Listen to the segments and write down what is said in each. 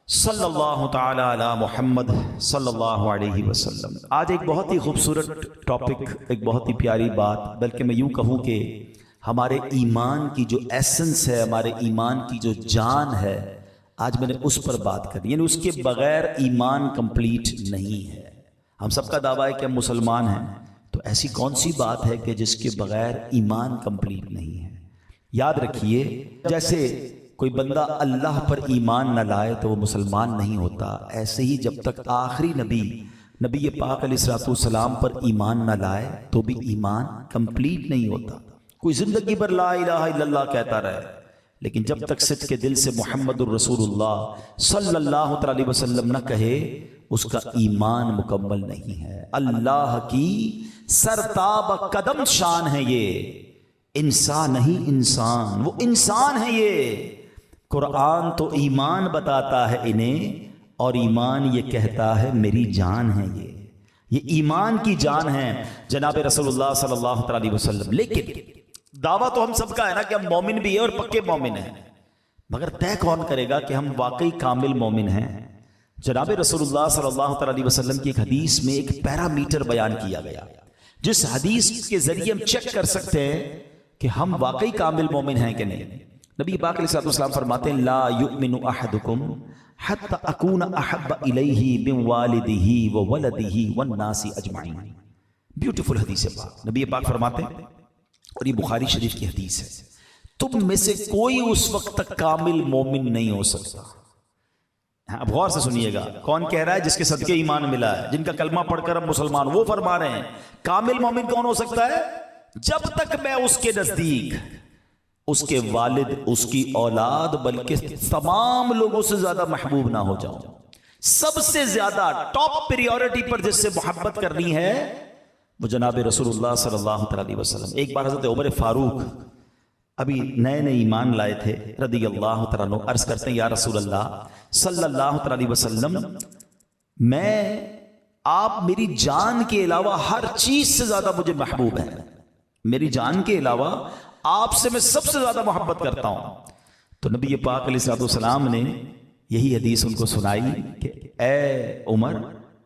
صلی اللہ تعالی علی محمد صلی اللہ علیہ وسلم۔ آج ایک بہت ہی خوبصورت ٹاپک، ایک بہت ہی پیاری بات، بلکہ میں یوں کہوں کہ ہمارے ایمان کی جو ایسنس ہے، ہمارے ایمان کی جو جان ہے، آج میں نے اس پر بات کرنی، یعنی اس کے بغیر ایمان کمپلیٹ نہیں ہے۔ ہم سب کا دعویٰ ہے کہ ہم مسلمان ہیں، تو ایسی کون سی بات ہے کہ جس کے بغیر ایمان کمپلیٹ نہیں ہے؟ یاد رکھیے، جیسے کوئی بندہ اللہ پر ایمان نہ لائے تو وہ مسلمان نہیں ہوتا، ایسے ہی جب تک آخری نبی پاک علیہ السلام پر ایمان نہ لائے تو بھی ایمان کمپلیٹ نہیں ہوتا۔ کوئی زندگی بھر لا الہ الا اللہ کہتا رہے، لیکن جب تک سچ کے دل سے محمد الرسول اللہ صلی اللہ علیہ وسلم نہ کہے، اس کا ایمان مکمل نہیں ہے۔ اللہ کی سرتاب قدم شان ہے یہ، انسان نہیں انسان، وہ انسان ہے یہ۔ قرآن تو ایمان بتاتا ہے انہیں، اور ایمان یہ کہتا ہے میری جان ہے یہ ایمان کی جان ہے جناب رسول اللہ صلی اللہ علیہ وسلم۔ لیکن دعویٰ تو ہم سب کا ہے نا کہ ہم مومن بھی ہیں اور پکے مومن ہیں، مگر طے کون کرے گا کہ ہم واقعی کامل مومن ہیں؟ جناب رسول اللہ صلی اللہ علیہ وسلم کی ایک حدیث میں ایک پیرامیٹر بیان کیا گیا، جس حدیث کے ذریعے ہم چیک کر سکتے ہیں کہ ہم واقعی کامل مومن ہیں کہ نہیں۔ نبی پاک علیہ السلام فرماتے ہیں لا یؤمن احدکم حتی اکون احب الیہ من والدہ وولدہ والناس اجمعین۔ بیوٹیفل حدیث پاک، نبی پاک فرماتے ہیں، اور یہ بخاری شریف کی حدیث ہے، تم میں سے کوئی اس وقت تک کامل مومن نہیں ہو سکتا۔ اب غور سے سنیے گا، کون کہہ رہا ہے؟ جس کے صدقے ایمان ملا ہے، جن کا کلمہ پڑھ کر ہم مسلمان، وہ فرما رہے ہیں کامل مومن کون ہو سکتا ہے؟ جب تک میں اس کے نزدیک اس کے والد، اس کی اولاد، بلکہ تمام لوگوں سے زیادہ محبوب نہ ہو جاؤں۔ سب سے زیادہ ٹاپ پریورٹی پر جس سے محبت کرنی ہے وہ جناب رسول اللہ صلی اللہ علیہ وسلم۔ ایک بار حضرت عمر فاروق ابھی نئے ایمان لائے تھے رضی اللہ تعالیٰ عنہ، عرض کرتے ہیں یا رسول اللہ صلی اللہ علیہ وسلم، آپ میری جان کے علاوہ ہر چیز سے زیادہ مجھے محبوب ہے، میری جان کے علاوہ آپ سے میں سب سے زیادہ محبت کرتا ہوں۔ تو نبی پاک علیہ السلام نے یہی حدیث ان کو سنائی کہ اے عمر،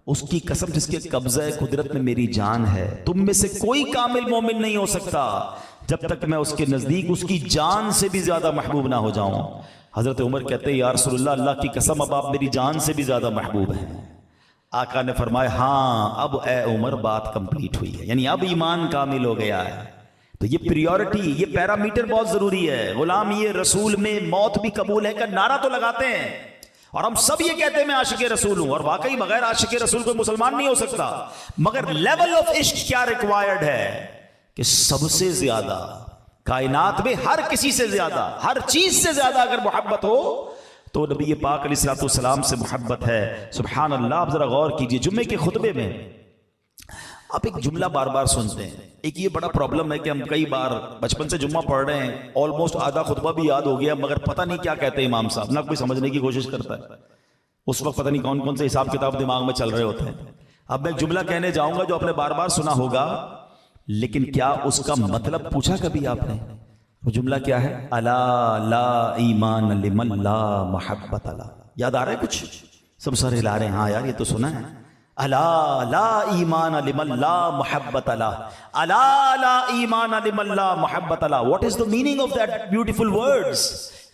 اس کی قسم جس کے قبضہ قدرت میں میری جان ہے، تم میں سے کوئی کامل مومن نہیں ہو سکتا جب تک میں اس کے نزدیک اس کی جان سے بھی زیادہ محبوب نہ ہو جاؤں۔ حضرت عمر کہتے ہیں یا رسول اللہ، اللہ کی قسم اب آپ میری جان سے بھی زیادہ محبوب ہیں۔ آقا نے فرمایا ہاں اب اے عمر بات کمپلیٹ ہوئی ہے، یعنی اب ایمان کامل ہو گیا ہے۔ تو یہ پریورٹی، یہ پیرامیٹر بہت ضروری ہے۔ غلام یہ رسول میں موت بھی قبول ہے کا نعرہ تو لگاتے ہیں، اور ہم سب یہ کہتے ہیں میں عاشق رسول ہوں، اور واقعی بغیر عاشق رسول کوئی مسلمان نہیں ہو سکتا، مگر لیول آف عشق کیا ریکوائرڈ ہے کہ سب سے زیادہ کائنات میں ہر کسی سے زیادہ، ہر چیز سے زیادہ اگر محبت ہو تو نبی پاک علیہ السلام سے محبت ہے۔ سبحان اللہ۔ آپ ذرا غور کیجئے، جمعے کے خطبے میں آپ ایک جملہ بار بار سنتے ہیں۔ ایک یہ بڑا پرابلم ہے کہ ہم کئی بار بچپن سے جمعہ پڑھ رہے ہیں، آلموسٹ آدھا خطبہ بھی یاد ہو گیا، مگر پتہ نہیں کیا کہتے ہیں امام صاحب، نہ کوئی سمجھنے کی کوشش کرتا ہے۔ اس وقت پتہ نہیں کون کون سے حساب کتاب دماغ میں چل رہے ہوتے ہیں۔ اب میں ایک جملہ کہنے جاؤں گا جو آپ نے بار بار سنا ہوگا، لیکن کیا اس کا مطلب پوچھا کبھی آپ نے؟ وہ جملہ کیا ہے؟ الا لا ایمان لمن لا محبت لا۔ یاد آ رہا ہے کچھ؟ سب سر ہلا رہے ہیں، ہاں یار یہ تو سنا ہے۔ الا لا ایمان لمن لا محبت لا، الا لا ایمان لمن لا محبت لا۔ What is the meaning of that beautiful words?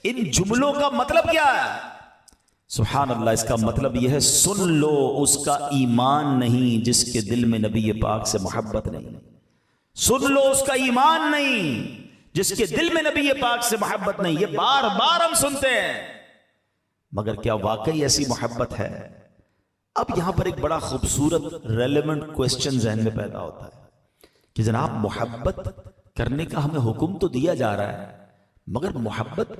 ان جملوں کا مطلب کیا ہے؟ سبحان اللہ، اس کا مطلب یہ ہے سن لو، اس کا ایمان نہیں جس کے دل میں نبی پاک سے محبت نہیں۔ سن لو، اس کا ایمان نہیں جس کے دل میں نبی پاک سے محبت نہیں۔ یہ بار بار ہم سنتے ہیں، مگر کیا واقعی ایسی محبت ہے؟ اب یہاں پر ایک بڑا خوبصورت ریلیونٹ کوسچن ذہن میں پیدا ہوتا ہے کہ جناب محبت کرنے کا ہمیں حکم تو دیا جا رہا ہے، مگر محبت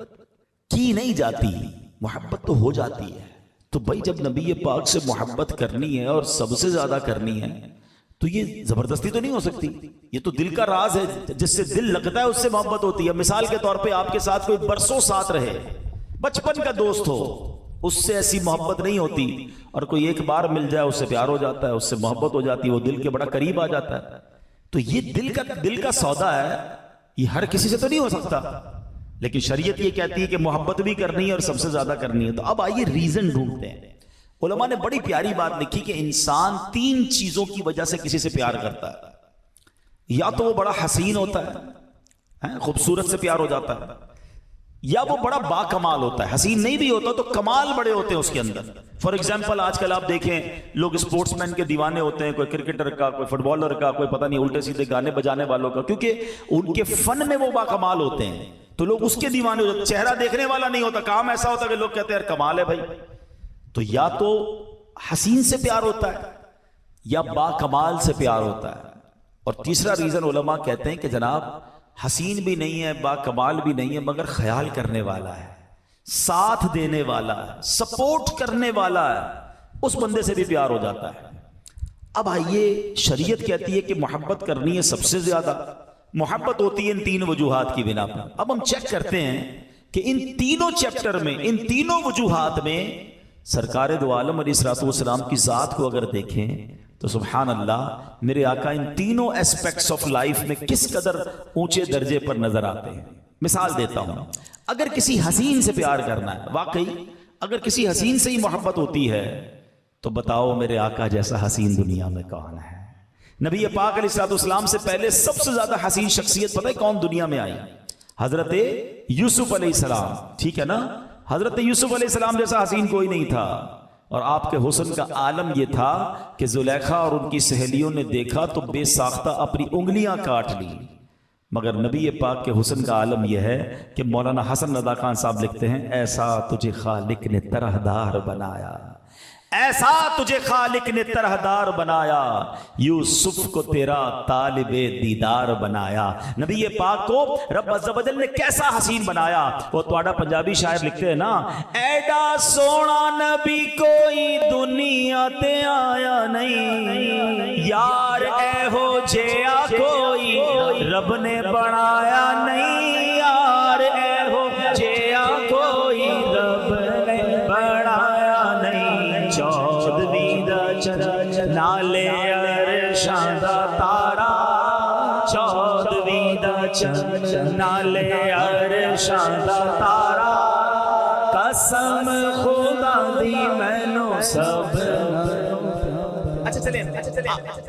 کی نہیں جاتی، محبت تو ہو جاتی ہے۔ تو بھائی جب نبی پاک سے محبت کرنی ہے اور سب سے زیادہ کرنی ہے تو یہ زبردستی تو نہیں ہو سکتی، یہ تو دل کا راز ہے، جس سے دل لگتا ہے اس سے محبت ہوتی ہے۔ مثال کے طور پہ آپ کے ساتھ کوئی برسوں ساتھ رہے، بچپن کا دوست ہو، اس سے ایسی محبت نہیں ہوتی، اور کوئی ایک بار مل جائے اس سے پیار ہو جاتا ہے، اس سے محبت ہو جاتی ہے، وہ دل کے بڑا قریب آ جاتا ہے۔ تو یہ دل کا سودا ہے، یہ ہر کسی سے تو نہیں ہو سکتا، لیکن شریعت یہ کہتی ہے کہ محبت بھی کرنی ہے اور سب سے زیادہ کرنی ہے. تو اب آئیے ریزن ڈھونڈتے ہیں. علماء نے بڑی پیاری بات لکھی کہ انسان 3 چیزوں کی وجہ سے کسی سے پیار کرتا ہے. یا تو وہ بڑا حسین ہوتا ہے, خوبصورت سے پیار ہو جاتا ہے, یا وہ بڑا با کمال ہوتا ہے. حسین نہیں بھی ہوتا تو کمال بڑے ہوتے ہیں اس کے اندر. فار ایگزامپل آج کل آپ دیکھیں لوگ اسپورٹس مین کے دیوانے ہوتے ہیں, کوئی کرکٹر کا, کوئی فٹ بالر کا, کوئی پتہ نہیں الٹے سیدھے گانے بجانے والوں کا, کیونکہ ان کے فن میں وہ با کمال ہوتے ہیں تو لوگ اس کے دیوانے ہوتے ہیں. چہرہ دیکھنے والا نہیں ہوتا, کام ایسا ہوتا کہ لوگ کہتے ہیں یار کمال ہے بھائی. تو یا تو حسین سے پیار ہوتا ہے یا با کمال سے پیار ہوتا ہے. اور تیسرا ریزن علماء کہتے ہیں کہ جناب حسین بھی نہیں ہے, با کمال بھی نہیں ہے, مگر خیال کرنے والا ہے, ساتھ دینے والا ہے, سپورٹ کرنے والا ہے, اس بندے سے بھی پیار ہو جاتا ہے. اب آئیے شریعت کہتی ہے کہ محبت کرنی ہے سب سے زیادہ. محبت ہوتی ہے ان 3 وجوہات کی بنا پر. اب ہم چیک کرتے ہیں کہ ان تینوں چیپٹر میں, ان تینوں وجوہات میں سرکار دو عالم علیہ الصلوۃ والسلام کی ذات کو اگر دیکھیں تو سبحان اللہ میرے آقا ان تینوں اسپیکٹس آف لائف میں کس قدر اونچے درجے پر نظر آتے ہیں. مثال دیتا ہوں, اگر کسی حسین سے پیار کرنا ہے, واقعی اگر کسی حسین سے ہی محبت ہوتی ہے تو بتاؤ میرے آقا جیسا حسین دنیا میں کون ہے. نبی پاک علیہ الصلوۃ والسلام سے پہلے سب سے زیادہ حسین شخصیت پتہ ہے کون دنیا میں آئی؟ حضرت یوسف علیہ السلام. ٹھیک ہے نا, حضرت یوسف علیہ السلام جیسا حسین کوئی نہیں تھا. اور آپ کے حسن کا عالم یہ تھا کہ زلیخا اور ان کی سہیلیوں نے دیکھا تو بے ساختہ اپنی انگلیاں کاٹ لی. مگر نبی پاک کے حسن کا عالم یہ ہے کہ مولانا حسن رضا خان صاحب لکھتے ہیں ایسا تجھے خالق نے طرح دار بنایا, ایسا تجھے خالق نے طرح دار بنایا, یوسف کو تیرا طالب دیدار بنایا. نبی پاک کو رب عز و جل نے کیسا حسین بنایا. وہ تواڈا پنجابی شاعر لکھتے ہیں نا, ایڈا سونا نبی کوئی دنیا تے آیا نہیں, یار اے ہو جیا کوئی رب نے بنایا نہیں, یار اے ہو جیا کوئی رب نے بنایا نہیں. چودھویں دا چن نالے عرشاں دا تارا, چودھویں دا چن نالے عرشاں دا تارا, قسم خدا دی مینوں سب. اچھا چلیں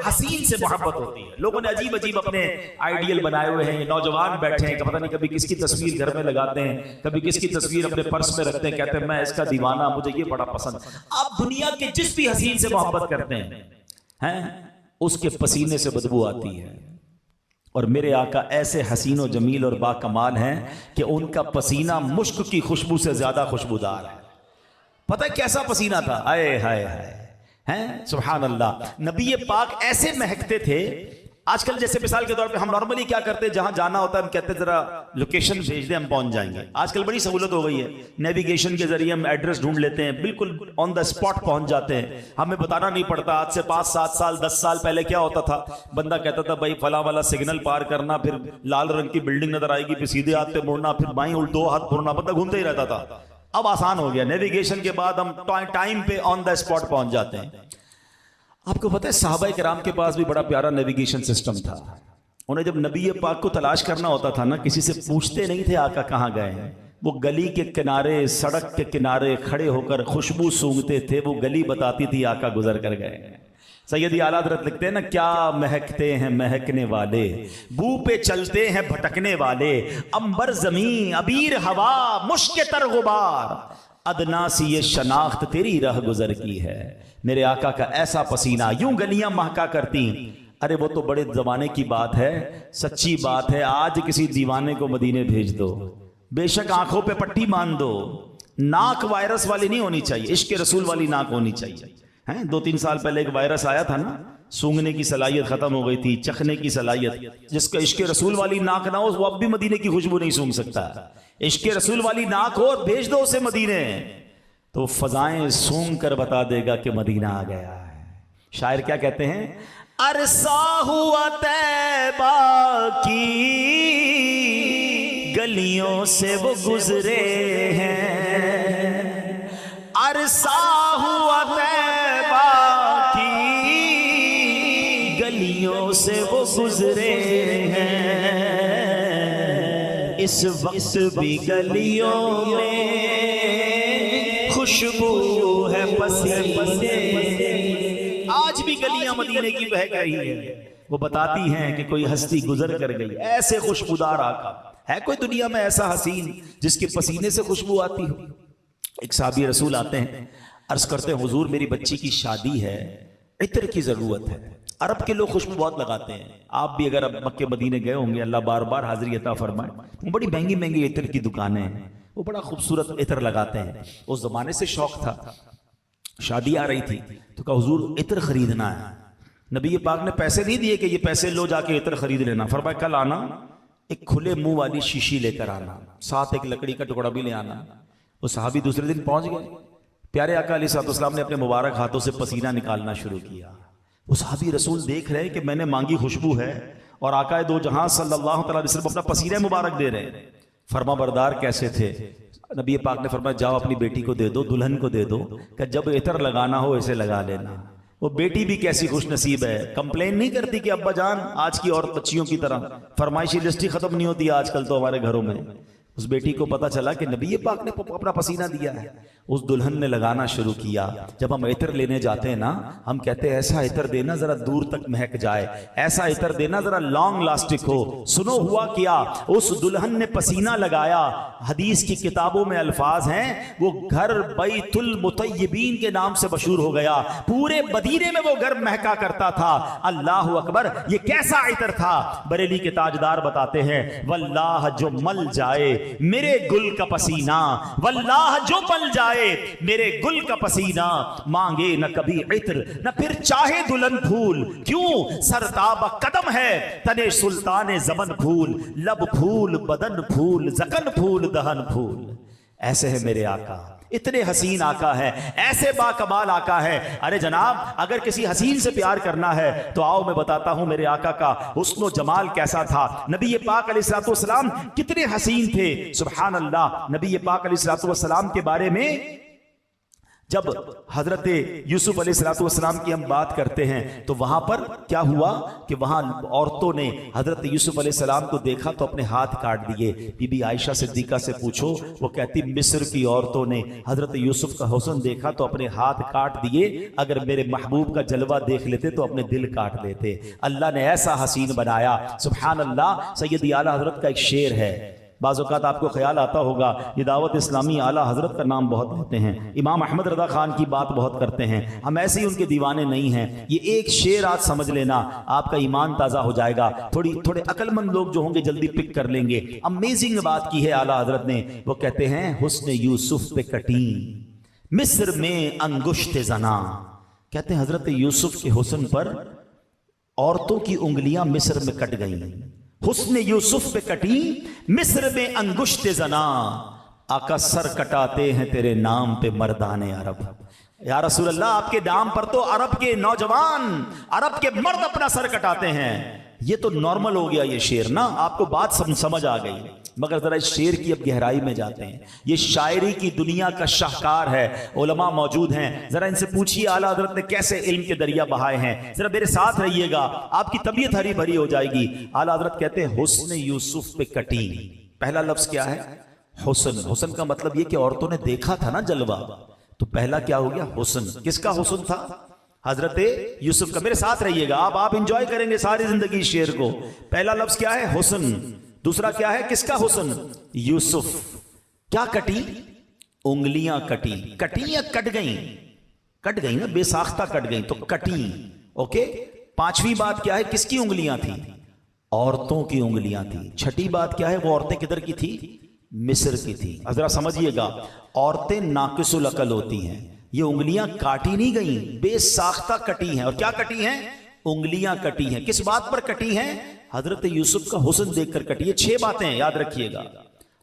حسین سے محبت ہوتی ہے. لوگوں نے عجیب عجیب اپنے آئیڈیل بنائے ہوئے ہیں. نوجوان بیٹھے ہیں کہ پتہ نہیں کبھی کس کی تصویر گھر میں لگاتے ہیں, کبھی کس کی تصویر اپنے پرس میں رکھتے ہیں, کہتے ہیں میں اس کا دیوانہ, مجھے یہ بڑا پسند. آپ دنیا کے جس بھی حسین سے محبت کرتے ہیں اس کے پسینے سے بدبو آتی ہے. اور میرے آقا ایسے حسین و جمیل اور با کمال ہیں کہ ان کا پسینہ مشک کی خوشبو سے زیادہ خوشبودار ہے. پتہ ہے کیسا پسینہ تھا, آئے ہائے ہائے ہیں سبحان اللہ. نبی پاک ایسے مہکتے تھے. آج کل جیسے مثال کے طور پہ ہم نارملی کیا کرتے ہیں, جہاں جانا ہوتا ہے ہم کہتے ہیں ذرا لوکیشن بھیج دیں ہم پہنچ جائیں گے. آج کل بڑی سہولت ہو گئی ہے, نیویگیشن کے ذریعے ہم ایڈریس ڈھونڈ لیتے ہیں, بالکل آن دا اسپاٹ پہنچ جاتے ہیں, ہمیں بتانا نہیں پڑتا. آج سے 5-7 سال 10 سال پہلے کیا ہوتا تھا, بندہ کہتا تھا بھائی فلاں والا سگنل پار کرنا, پھر لال رنگ کی بلڈنگ نظر آئے گی, پھر سیدھے ہاتھ پہ مڑنا, پھر بائیں 2 ہاتھ مڑنا, بندہ گھومتے ہی رہتا تھا. اب آسان ہو گیا, نیویگیشن کے بعد ہم ٹائم پہ آن دا اسپاٹ پہنچ جاتے ہیں. آپ کو پتہ ہے صحابہ کرام کے پاس بھی بڑا پیارا نیویگیشن سسٹم تھا. انہیں جب نبی پاک کو تلاش کرنا ہوتا تھا نا, کسی سے پوچھتے نہیں تھے آقا کہاں گئے ہیں. وہ گلی کے کنارے, سڑک کے کنارے کھڑے ہو کر خوشبو سونگتے تھے. وہ گلی بتاتی تھی آقا گزر کر گئے. سیدی اعلیٰ حضرت لکھتے ہیں نا, کیا مہکتے ہیں مہکنے والے, بو پہ چلتے ہیں بھٹکنے والے, عنبر زمین عبیر ہوا مشک تر غبار, ادنا سی یہ شناخت تیری رہ گزر کی ہے. میرے آقا کا ایسا پسینہ, یوں گلیاں مہکا کرتی. ارے وہ تو بڑے زمانے کی بات ہے, سچی بات ہے. آج کسی دیوانے کو مدینے بھیج دو, بے شک آنکھوں پہ پٹی مان دو, ناک وائرس والی نہیں ہونی چاہیے, عشق رسول والی ناک ہونی چاہیے. 2-3 سال پہلے ایک وائرس آیا تھا نا, سونگنے کی صلاحیت ختم ہو گئی تھی, چکھنے کی صلاحیت. جس کا عشق رسول والی ناک نہ ہو وہ اب بھی مدینے کی خوشبو نہیں سونگ سکتا. عشق رسول والی ناک ہو, بھیج دو اسے مدینے, تو فضائیں سونگ کر بتا دے گا کہ مدینہ آ گیا ہے. شاعر کیا کہتے ہیں, عرصہ ہوا طیبہ کی گلیوں سے وہ گزرے ہیں, عرصہ ہوا طیبہ کی گلیوں سے وہ گزرے ہیں, اس وقت بھی گلیوں میں خوشبو ہے پسینے، آج بھی گلیاں مدینے کی بہک رہی ہیں، وہ بتاتی ہیں کہ کوئی ہستی گزر کر گئی، ایسے خوشبودار آقا ہے کوئی دنیا میں ایسا حسین جس کے پسینے سے خوشبو آتی ہو؟ ایک صحابی رسول آتے ہیں، عرض کرتے ہیں حضور میری بچی کی شادی ہے، عطر کی ضرورت ہے۔ عرب کے لوگ خوشبو بہت لگاتے ہیں، آپ بھی اگر اب مکے مدینے گئے ہوں گے، اللہ بار بار حاضری عطا فرمائے، وہ بڑی مہنگی مہنگی عطر کی دکانیں ہیں، وہ بڑا خوبصورت عطر لگاتے ہیں۔ اس زمانے سے شوق تھا، شادی آ رہی تھی تو کہا حضور عطر خریدنا ہے۔ نبی پاک نے پیسے نہیں دیے کہ یہ پیسے لو جا کے عطر خرید لینا، فرمایا کل آنا ایک کھلے منہ والی شیشی لے کر آنا، ساتھ ایک لکڑی کا ٹکڑا بھی لے آنا۔ وہ صحابی دوسرے دن پہنچ گئے، پیارے آقا علیہ السلام نے اپنے مبارک ہاتھوں سے پسینہ نکالنا شروع کیا۔ وہ صحابی رسول دیکھ رہے کہ میں نے مانگی خوشبو ہے اور آقا دو جہاں صلی اللہ تعالی علیہ وسلم اپنا پسینہ مبارک دے رہے ہیں۔ فرما بردار کیسے تھے؟ نبی پاک نے فرمایا جاؤ اپنی بیٹی کو دے دو، دلہن کو دے دو کہ جب عطر لگانا ہو اسے لگا لینا۔ وہ بیٹی بھی کیسی خوش نصیب ہے، کمپلین نہیں کرتی کہ ابا جان آج کی عورت بچیوں کی طرح فرمائشی لسٹ ہی ختم نہیں ہوتی آج کل تو ہمارے گھروں میں۔ اس بیٹی کو پتا چلا کہ نبی پاک نے اپنا پسینہ دیا ہے، اس دلہن نے لگانا شروع کیا۔ جب ہم عطر لینے جاتے ہیں نا، ہم کہتے ہیں ایسا عطر دینا ذرا دور تک مہک جائے، ایسا عطر دینا ذرا لانگ لاسٹک ہو۔ سنو ہوا کیا، اس دلہن نے پسینہ لگایا، حدیث کی کتابوں میں الفاظ ہیں وہ گھر بیت المطیبین کے نام سے مشہور ہو گیا، پورے مدینے میں وہ گھر مہکا کرتا تھا۔ اللہ اکبر، یہ کیسا عطر تھا؟ بریلی کے تاجدار بتاتے ہیں واللہ جو مل جائے میرے گل کا پسینہ، واللہ جو مل جائے میرے گل کا پسینہ، مانگے نہ کبھی عطر نہ پھر چاہے دلہن پھول، کیوں سرتاب قدم ہے تنے سلطان زمن پھول، لب پھول بدن پھول زکن پھول دہن پھول۔ ایسے ہے میرے آقا، اتنے حسین آقا ہے، ایسے با کمال آقا ہے۔ ارے جناب اگر کسی حسین سے پیار کرنا ہے تو آؤ میں بتاتا ہوں میرے آقا کا حسن و جمال کیسا تھا۔ نبی پاک علیہ السلام کتنے حسین تھے، سبحان اللہ۔ نبی پاک علیہ السلام کے بارے میں جب حضرت یوسف علیہ السلام کی ہم بات کرتے ہیں تو وہاں پر کیا ہوا کہ وہاں عورتوں نے حضرت یوسف علیہ السلام کو دیکھا تو اپنے ہاتھ کاٹ دیے۔ بی بی عائشہ صدیقہ سے پوچھو، وہ کہتی مصر کی عورتوں نے حضرت یوسف کا حسن دیکھا تو اپنے ہاتھ کاٹ دیے، اگر میرے محبوب کا جلوہ دیکھ لیتے تو اپنے دل کاٹ لیتے۔ اللہ نے ایسا حسین بنایا، سبحان اللہ۔ سیدی اعلیٰ حضرت کا ایک شعر ہے، بعض اوقات آپ کو خیال آتا ہوگا یہ دعوت اسلامی اعلیٰ حضرت کا نام بہت لیتے ہیں، امام احمد رضا خان کی بات بہت کرتے ہیں، ہم ایسے ہی ان کے دیوانے نہیں ہیں۔ یہ ایک شعر آج سمجھ لینا، آپ کا ایمان تازہ ہو جائے گا۔ تھوڑے عقل مند لوگ جو ہوں گے جلدی پک کر لیں گے۔ امیزنگ بات کی ہے اعلیٰ حضرت نے، وہ کہتے ہیں حسن یوسف پہ کٹی مصر میں انگشت زنا، کہتے ہیں حضرت یوسف کے حسن پر عورتوں کی انگلیاں مصر میں کٹ گئیں۔ حسن یوسف پہ کٹی مصر میں انگشت زنا، آقا سر کٹاتے ہیں تیرے نام پہ مردان عرب۔ یا رسول اللہ آپ کے نام پر تو عرب کے نوجوان، عرب کے مرد اپنا سر کٹاتے ہیں۔ یہ تو نارمل ہو گیا یہ شعر نا، آپ کو بات سمجھ آ گئی، مگر ذرا اس شعر کی اب گہرائی میں جاتے ہیں۔ یہ شاعری کی دنیا کا شاہکار ہے، علماء موجود ہیں، ذرا ان سے پوچھیے اعلیٰ حضرت نے کیسے علم کے دریا بہائے ہیں۔ ذرا میرے ساتھ رہیے گا، آپ کی طبیعت ہری بھری ہو جائے گی۔ اعلیٰ حضرت کہتے ہیں حسن یوسف پہ کٹی، پہلا لفظ کیا ہے؟ حسن۔ حسن کا مطلب یہ کہ عورتوں نے دیکھا تھا نا جلوہ، تو پہلا کیا ہو گیا؟ حسن۔ کس کا حسن تھا؟ حضرت یوسف کا۔ میرے ساتھ رہیے گا، آپ انجوائے کریں گے ساری زندگی اس شعر کو۔ پہلا لفظ کیا ہے؟ حسن۔ دوسرا کیا ہے؟ کس کا حسن؟ یوسف۔ کیا کٹی؟ انگلیاں کٹی۔ کٹی یا کٹ گئیں؟ کٹ گئیں نا، بے ساختہ کٹ گئیں تو کٹی۔ اوکے، پانچویں بات کیا ہے؟ کس کی انگلیاں تھی؟ عورتوں کی انگلیاں تھی۔ چھٹی بات کیا ہے؟ وہ عورتیں کدھر کی تھی؟ مصر کی تھی۔ ذرا سمجھیے گا، عورتیں ناقص العقل ہوتی ہیں، یہ انگلیاں کاٹی نہیں گئیں، بے ساختہ کٹی ہیں۔ اور کیا کٹی ہیں؟ انگلیاں کٹی ہیں۔ کس بات پر کٹی ہیں؟ حضرت یوسف کا حسن دیکھ کر کٹی۔ یہ 6 باتیں ہیں، یاد رکھیے گا۔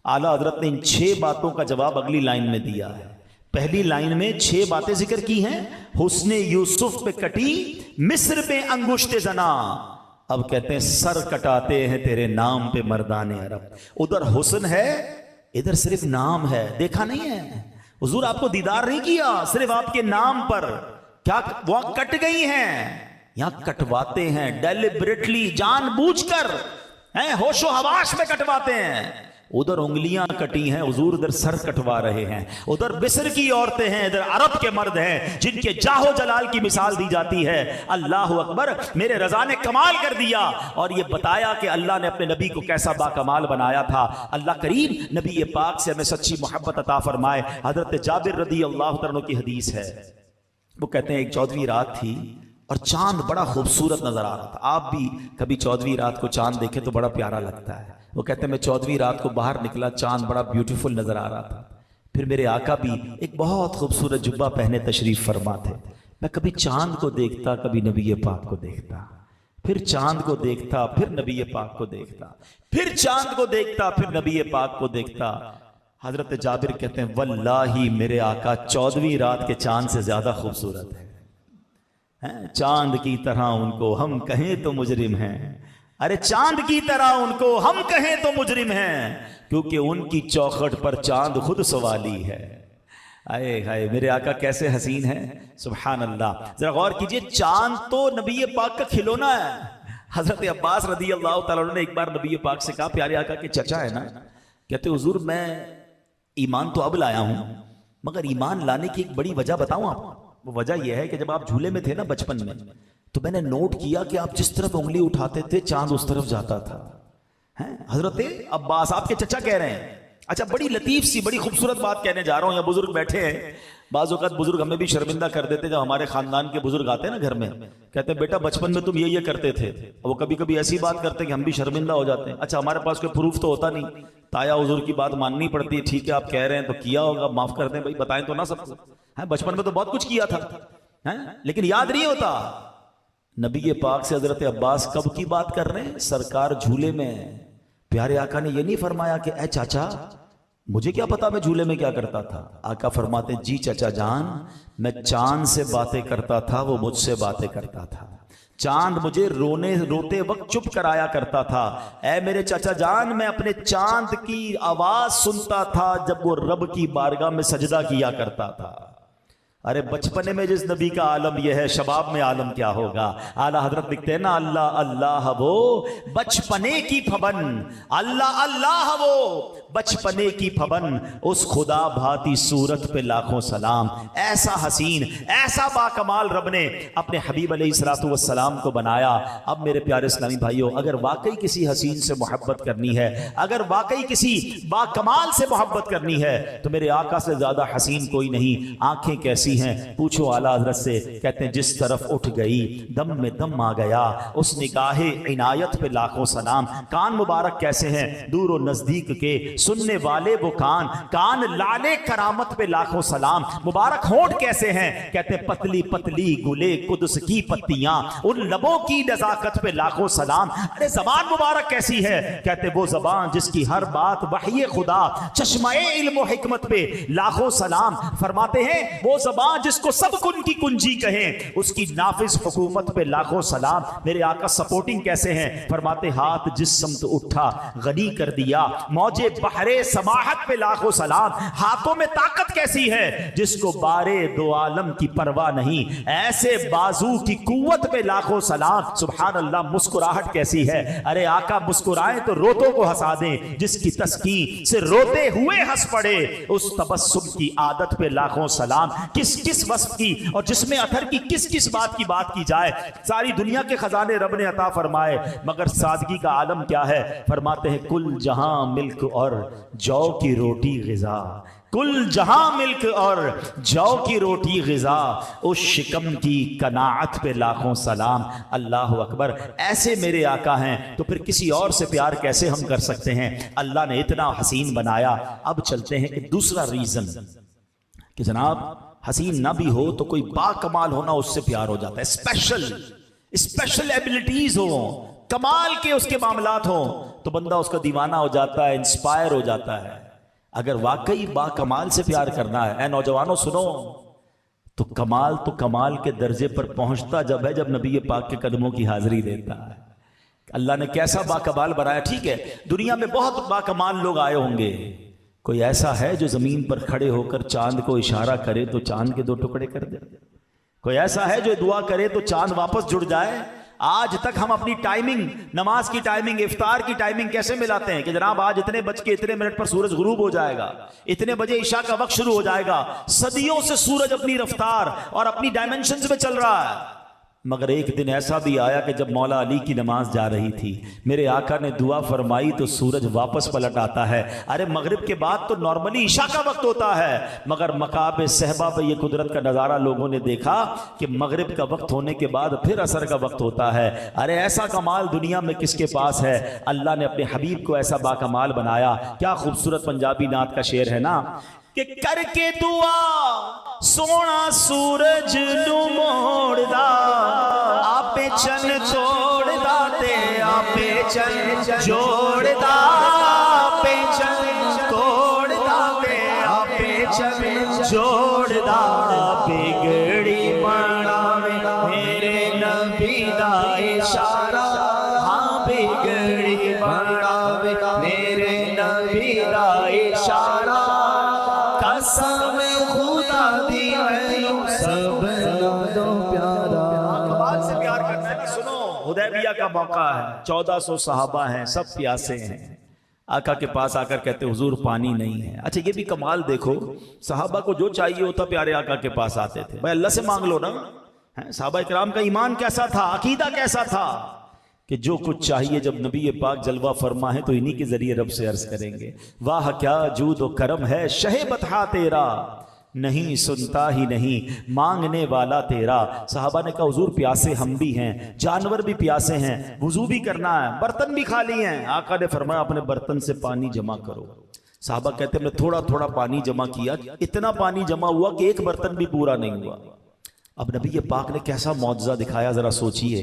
اعلیٰ حضرت نے ان 6 باتوں کا جواب اگلی لائن میں دیا ہے۔ پہلی لائن میں 6 باتیں ذکر کی ہیں، حسن یوسف پہ کٹی مصر میں انگشت زنا، اب کہتے ہیں سر کٹاتے ہیں تیرے نام پہ مردان عرب۔ ادھر حسن ہے، ادھر صرف نام ہے، دیکھا نہیں ہے حضور، آپ کو دیدار نہیں کیا، صرف آپ کے نام پر کیا وہاں کٹ گئی ہیں، یہاں کٹواتے ہیں ڈیلیبریٹلی، جان بوجھ کر، ہوش و حواس میں کٹواتے ہیں۔ ادھر انگلیاں کٹی ہیں، حضور ادھر سر کٹوا رہے ہیں، ادھر مصر کی عورتیں ہیں، ادھر عرب کے مرد ہیں جن کے جاہ و جلال کی مثال دی جاتی ہے۔ اللہ اکبر، میرے رضا نے کمال کر دیا اور یہ بتایا کہ اللہ نے اپنے نبی کو کیسا با کمال بنایا تھا۔ اللہ کریم نبی پاک سے ہمیں سچی محبت عطا فرمائے۔ حضرت جابر رضی اللہ عنہ کی حدیث ہے، وہ کہتے ہیں ایک 14ویں رات تھی اور چاند بڑا خوبصورت نظر آ رہا تھا۔ آپ بھی کبھی 14ویں رات کو چاند دیکھیں تو بڑا پیارا لگتا ہے۔ وہ کہتے ہیں میں 14ویں رات کو باہر نکلا، چاند بڑا بیوٹیفل نظر آ رہا تھا۔ پھر میرے آقا بھی ایک بہت خوبصورت جبہ پہنے تشریف فرما تھے۔ میں کبھی چاند کو دیکھتا، کبھی نبی پاک کو دیکھتا، پھر چاند کو دیکھتا، پھر نبی پاک کو دیکھتا، پھر چاند کو دیکھتا، پھر نبی پاک کو دیکھتا۔ حضرت جابر کہتے ہیں واللہ میرے آقا 14ویں رات کے چاند سے زیادہ خوبصورت ہے۔ چاند کی طرح ان کو ہم کہیں تو مجرم ہیں، ارے چاند کی طرح ان کو ہم کہیں تو مجرم ہیں، کیونکہ ان کی چوکھٹ پر چاند خود سوالی ہے۔ آئے ہائے، میرے آقا کیسے حسین ہیں، سبحان اللہ۔ ذرا غور کیجئے، چاند تو نبی پاک کا کھلونا ہے۔ حضرت عباس رضی اللہ تعالیٰ عنہ نے ایک بار نبی پاک سے کہا، پیارے آقا کے چچا ہے نا، کہتے حضور میں ایمان تو اب لایا ہوں، مگر ایمان لانے کی ایک بڑی وجہ بتاؤں آپ کو۔ وہ وجہ یہ ہے کہ جب آپ جھولے میں تھے نا بچپن میں، تو میں نے نوٹ کیا کہ آپ جس طرف انگلی اٹھاتے تھے چاند اس طرف جاتا تھا۔ حضرت عباس آپ کے چچا کہہ رہے ہیں۔ اچھا، بڑی لطیف سی بڑی خوبصورت بات کہنے جا رہا ہوں، یا بزرگ بیٹھے ہیں، بعض اوقات بزرگ ہمیں بھی شرمندہ کر دیتے، جب ہمارے خاندان کے بزرگ آتے ہیں نا گھر میں، کہتے ہیں بیٹا بچپن میں تم یہ کرتے تھے، وہ کبھی کبھی ایسی بات کرتے کہ ہم بھی شرمندہ ہو جاتے ہیں۔ اچھا، ہمارے پاس کوئی پروف تو ہوتا نہیں، تایا حضور کی بات ماننی پڑتی ہے، ٹھیک ہے آپ کہہ رہے ہیں تو کیا ہوگا، معاف کر دیں بھائی، بتائیں تو نہ سب کو، بچپن میں تو بہت کچھ کیا تھا لیکن یاد نہیں ہوتا۔ نبی پاک سے حضرت عباس کب کی بات کر رہے ہیں؟ سرکار جھولے میں۔ پیارے آقا نے یہ نہیں فرمایا کہ اے چاچا مجھے کیا پتا میں جھولے میں کیا کرتا تھا۔ آقا فرماتے جی چچا جان، میں چاند سے باتیں کرتا تھا، وہ مجھ سے باتیں کرتا تھا۔ چاند مجھے روتے وقت چپ کرایا کرتا تھا۔ اے میرے چچا جان، میں اپنے چاند کی آواز سنتا تھا جب وہ رب کی بارگاہ میں سجدہ کیا کرتا تھا۔ ارے بچپنے میں جس نبی کا عالم یہ ہے، شباب میں عالم کیا ہوگا۔ اعلیٰ حضرت لکھتے ہیں نا، اللہ اللہ وہ بچپنے کی پھبن، اللہ اللہ وہ بچپنے کی پھبن، اس خدا بھاتی صورت پہ لاکھوں سلام۔ ایسا حسین، ایسا با کمال رب نے اپنے حبیب علیہ الصلوۃ والسلام کو بنایا۔ اب میرے پیارے اسلامی بھائیوں، اگر واقعی کسی حسین سے محبت کرنی ہے، اگر واقعی کسی با کمال سے محبت کرنی ہے، تو میرے آقا سے زیادہ حسین کوئی نہیں۔ آنکھیں کیسی ہیں پوچھو اعلیٰ حضرت سے، کہتے ہیں جس طرف اٹھ گئی دم میں دم آ گیا، اس نگاہ عنایت پہ لاکھوں سلام۔ کان مبارک کیسے ہیں دور و نزدیک کے، سننے والے وہ کان لالے کرامت پہ لاکھوں سلام۔ مبارک ہونٹ کیسے ہیں، کہتے ہیں پتلی پتلی گلے قدس کی پتیاں، ان لبوں کی نزاکت پہ لاکھوں سلام۔ ارے زبان مبارک کیسی ہے، کہتے وہ زبان جس کی ہر بات وحی خدا، چشمہ علم و حکمت پہ لاکھوں سلام۔ فرماتے ہیں وہ زبان جس کو سب کن کی کنجی کہیں، اس کی نافذ حکومت پہ لاکھوں سلام۔ میرے آقا سپورٹنگ کیسے ہیں، فرماتے ہاتھ جس سمت اٹھا غنی کر دیا، موجے بحرے سماحت پہ لاکھوں سلام۔ ہاتھوں میں طاقت کیسی ہے، جس کو بارے دو عالم کی پرواہ نہیں، ایسے بازو کی قوت پہ لاکھوں سلام۔ سبحان اللہ۔ مسکراہٹ کیسی ہے، ارے آقا مسکرائیں تو روتوں کو ہنسا دیں، جس کی تسکین سے روتے ہوئے ہنس پڑے، اس تبسم کی عادت پہ لاکھوں سلام۔ کس وصف کی اور جسم اطہر کی کس بات کی بات کی جائے، ساری دنیا کے خزانے رب نے عطا فرمائے، مگر سادگی کا عالم کیا ہے۔ فرماتے ہیں کل جہاں ملک اور جو کی روٹی غذا، کل جہاں ملک اور جو کی روٹی غذا، اس شکم کی قناعت پہ لاکھوں سلام۔ اللہ اکبر۔ ایسے میرے آقا ہیں تو پھر کسی اور سے پیار کیسے ہم کر سکتے ہیں۔ اللہ نے اتنا حسین بنایا۔ اب چلتے ہیں کہ دوسرا ریزن کہ جناب حسین نہ بھی ہو تو کوئی با کمال ہونا اس سے پیار ہو جاتا ہے۔ اسپیشل ایبلٹیز ہو، کمال کے اس کے معاملات ہوں تو بندہ اس کا دیوانہ ہو جاتا ہے، انسپائر ہو جاتا ہے۔ اگر واقعی با کمال سے پیار کرنا ہے، اے نوجوانوں سنو، تو کمال کے درجے پر پہنچتا جب ہے جب نبی پاک کے قدموں کی حاضری دیتا ہے۔ اللہ نے کیسا با کمال بنایا۔ ٹھیک ہے دنیا میں بہت با کمال لوگ آئے ہوں گے، کوئی ایسا ہے جو زمین پر کھڑے ہو کر چاند کو اشارہ کرے تو چاند کے 2 ٹکڑے کر دے؟ کوئی ایسا ہے جو دعا کرے تو چاند واپس جڑ جائے؟ آج تک ہم اپنی ٹائمنگ، نماز کی ٹائمنگ، افطار کی ٹائمنگ کیسے ملاتے ہیں کہ جناب آج اتنے بج کے اتنے منٹ پر سورج غروب ہو جائے گا، اتنے بجے عشاء کا وقت شروع ہو جائے گا. صدیوں سے سورج اپنی رفتار اور اپنی ڈائمنشنز میں چل رہا ہے. مگر ایک دن ایسا بھی آیا کہ جب مولا علی کی نماز جا رہی تھی، میرے آقا نے دعا فرمائی تو سورج واپس پلٹ آتا ہے. ارے مغرب کے بعد تو نارملی عشاء کا وقت ہوتا ہے، مگر مقام صحبہ پہ یہ قدرت کا نظارہ لوگوں نے دیکھا کہ مغرب کا وقت ہونے کے بعد پھر عصر کا وقت ہوتا ہے. ارے ایسا کمال دنیا میں کس کے پاس ہے؟ اللہ نے اپنے حبیب کو ایسا باکمال بنایا. کیا خوبصورت پنجابی نعت کا شعر ہے نا کہ کر کے دعا سونا سورج نو موڑ دا، آپے چن توڑ دا تے آپے چن جوڑ دا، آپے چن توڑ دا تے آپے چن جوڑ دا. بگڑی بناوے میرے نبی دا اشارہ، ہاں بگڑی بناوے میرے نبی دا اشارہ. قسم خدا دی ہے سب دو پیارا. کمال سے پیار کرنا ہے. سنو، حدیبیہ کا موقع ہے، 1400 صحابہ ہیں، سب پیاسے ہیں. آقا کے پاس آ کر کہتے حضور پانی نہیں ہے. اچھا یہ بھی کمال دیکھو، صحابہ کو جو چاہیے ہوتا پیارے آقا کے پاس آتے تھے. بھائی اللہ سے مانگ لو نا. صحابہ کرام کا ایمان کیسا تھا، عقیدہ کیسا تھا کہ جو کچھ چاہیے جب نبی پاک جلوہ فرما ہے تو انہی کے ذریعے رب سے عرض کریں گے. واہ کیا جود و کرم ہے شہ بطحا تیرا، نہیں سنتا ہی نہیں مانگنے والا تیرا. صحابہ نے کہا حضور پیاسے ہم بھی ہیں، جانور بھی پیاسے ہیں، وضو بھی کرنا ہے، برتن بھی خالی ہیں. آقا نے فرمایا اپنے برتن سے پانی جمع کرو. صحابہ کہتے ہیں میں تھوڑا تھوڑا پانی جمع کیا، اتنا پانی جمع ہوا کہ ایک برتن بھی پورا نہیں ہوا. اب نبی پاک نے کیسا معجزہ دکھایا، ذرا سوچئے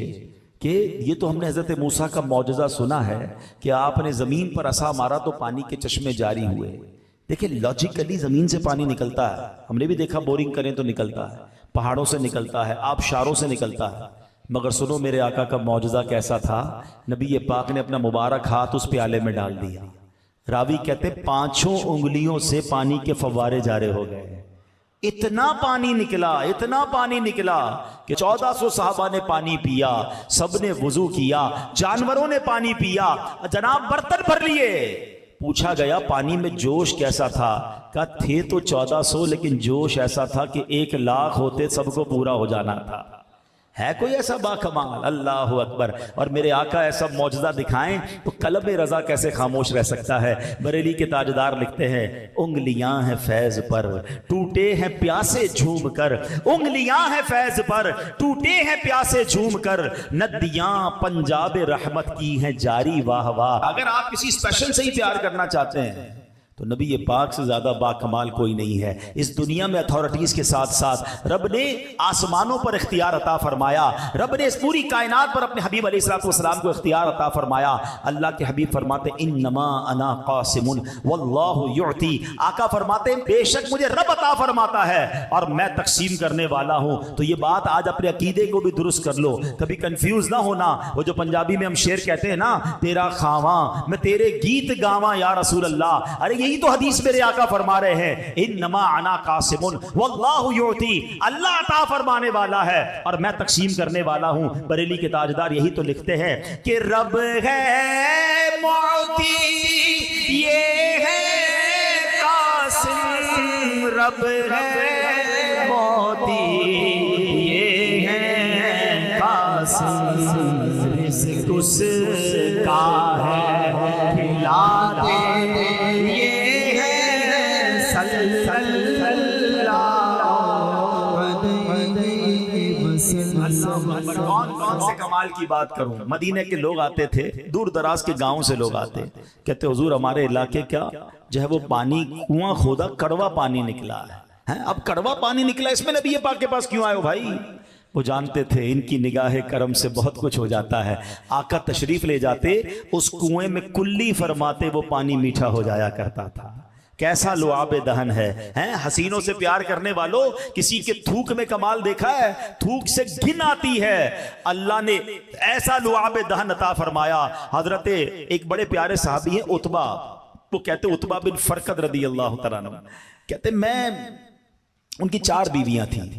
کہ یہ تو ہم نے حضرت موسیٰ کا معجزہ سنا ہے کہ آپ نے زمین پر عصا مارا تو پانی کے چشمے جاری ہوئے. دیکھیں لاجیکلی زمین سے پانی نکلتا ہے، ہم نے بھی دیکھا بورنگ کریں تو نکلتا ہے، پہاڑوں سے نکلتا ہے، آبشاروں سے نکلتا ہے. مگر سنو میرے آقا کا معجزہ کیسا تھا. نبی پاک نے اپنا مبارک ہاتھ اس پیالے میں ڈال دیا. راوی کہتے 5 انگلیوں سے پانی کے فوارے جارے ہو گئے. اتنا پانی نکلا، اتنا پانی نکلا کہ 1400 صحابہ نے پانی پیا، سب نے وضو کیا، جانوروں نے پانی پیا، جناب برتن بھر لیے. پوچھا گیا پانی میں جوش کیسا تھا؟ کہا تھے تو 1400 لیکن جوش ایسا تھا کہ 1,00,000 ہوتے سب کو پورا ہو جانا تھا. ہے کوئی ایسا باکمال؟ اللہ اکبر. اور میرے آقا ایسا معجزہ دکھائیں تو قلب رضا کیسے خاموش رہ سکتا ہے. بریلی کے تاجدار لکھتے ہیں انگلیاں ہیں فیض پر ٹوٹے ہیں پیاسے جھوم کر، انگلیاں ہیں فیض پر ٹوٹے ہیں پیاسے جھوم کر، ندیاں پنجاب رحمت کی ہیں جاری واہ واہ. اگر آپ کسی اسپیشل سے ہی پیار کرنا چاہتے ہیں تو نبی پاک سے زیادہ باکمال کوئی نہیں ہے. اس دنیا میں اتھارٹیز کے ساتھ ساتھ رب نے آسمانوں پر اختیار عطا فرمایا، رب نے اس پوری کائنات پر اپنے حبیب علیہ السلام کو اختیار عطا فرمایا. اللہ کے حبیب فرماتے انما انا قاسم واللہ یعطی. آقا فرماتے بے شک مجھے رب عطا فرماتا ہے اور میں تقسیم کرنے والا ہوں. تو یہ بات آج اپنے عقیدے کو بھی درست کر لو، کبھی کنفیوز نہ ہونا. وہ جو پنجابی میں ہم شعر کہتے ہیں نا، تیرا خواہاں میں تیرے گیت گاواں یا رسول اللہ، ارے یہی تو حدیث میرے آقا فرما رہے ہیں انما انا قاسم واللہ یعطی. اللہ عطا فرمانے والا ہے اور میں تقسیم کرنے والا ہوں. بریلی کے تاجدار یہی تو لکھتے ہیں کہ رب ہے معطی یہ ہے قاسم، رب ہے معطی یہ ہے قاسم، رزق اس کا ہے کھلاتے کون کون سے کمال کی بات کروں. مدینے کے لوگ آتے تھے، دور دراز کے گاؤں سے لوگ آتے، کہتے حضور ہمارے علاقے کیا جو ہے وہ پانی کنواں کھودا کڑوا پانی نکلا ہے. اب کڑوا پانی نکلا، اس میں نبی پاک کے پاس کیوں آئے ہو بھائی؟ وہ جانتے تھے ان کی نگاہ کرم سے بہت کچھ ہو جاتا ہے. آقا تشریف لے جاتے، اس کنویں میں کلی فرماتے وہ پانی میٹھا ہو جایا کرتا تھا. کیسا لعاب دہن ہے. حسینوں سے پیار کرنے والوں، کسی کے تھوک میں کمال دیکھا ہے؟ تھوک سے گھن آتی ہے. اللہ نے ایسا لعاب دہن عطا فرمایا. حضرت ایک بڑے پیارے صحابی ہیں عتبہ، وہ کہتے عتبہ بن فرقد رضی اللہ تعالیٰ عنہ، کہتے میں ان کی 4 بیویاں تھیں.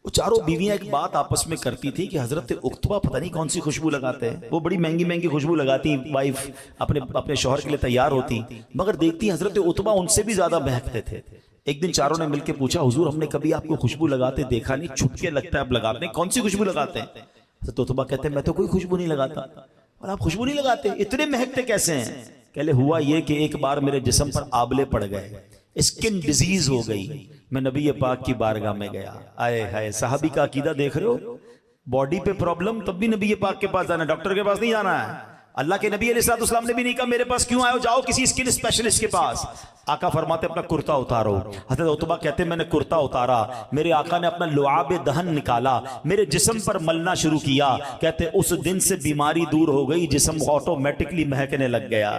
وہ چاروں بیویاں ایک بات آپس میں کرتی تھی کہ حضرت عقبہ پتہ نہیں کون سی خوشبو لگاتے ہیں، وہ بڑی مہنگی مہنگی خوشبو لگاتی، وائف اپنے شوہر کے لیے تیار ہوتی، مگر دیکھتی حضرت عقبہ ان سے بھی زیادہ مہکتے تھے۔ ایک دن چاروں نے مل کے پوچھا حضور ہم نے کبھی آپ کو خوشبو لگاتے دیکھا نہیں، چھپ کے لگتا ہے آپ لگاتے ہیں، کون سی خوشبو لگاتے ہیں؟ حضرت عقبہ کہتے ہیں میں تو کوئی خوشبو نہیں لگاتا۔ اور آپ خوشبو نہیں لگاتے، اتنے مہکتے کیسے ہیں؟ کہلے ہوا یہ کہ ایک بار میرے جسم پر آبلے پڑ گئے، اسکن ڈیزیز ہو گئی، میں نبی پاک کی بارگاہ میں گیا۔ آئے ہائے، صحابی کا عقیدہ دیکھ رہے ہو، باڈی پہ پرابلم تب بھی نبی پاک کے پاس جانا ہے، ڈاکٹر کے پاس نہیں جانا ہے۔ اللہ کے نبی علیہ السلام نے بھی نہیں کہا میرے پاس کیوں آئے ہو، جاؤ کسی اسکن اسپیشلسٹ کے پاس۔ آقا فرماتے اپنا کرتا اتارو۔ حضرت عتبہ کہتے ہیں میں نے کرتا اتارا، میرے آقا نے اپنا لعاب دہن نکالا، میرے جسم پر ملنا شروع کیا، کہتے اس دن سے بیماری دور ہو گئی، جسم آٹومیٹکلی مہکنے لگ گیا۔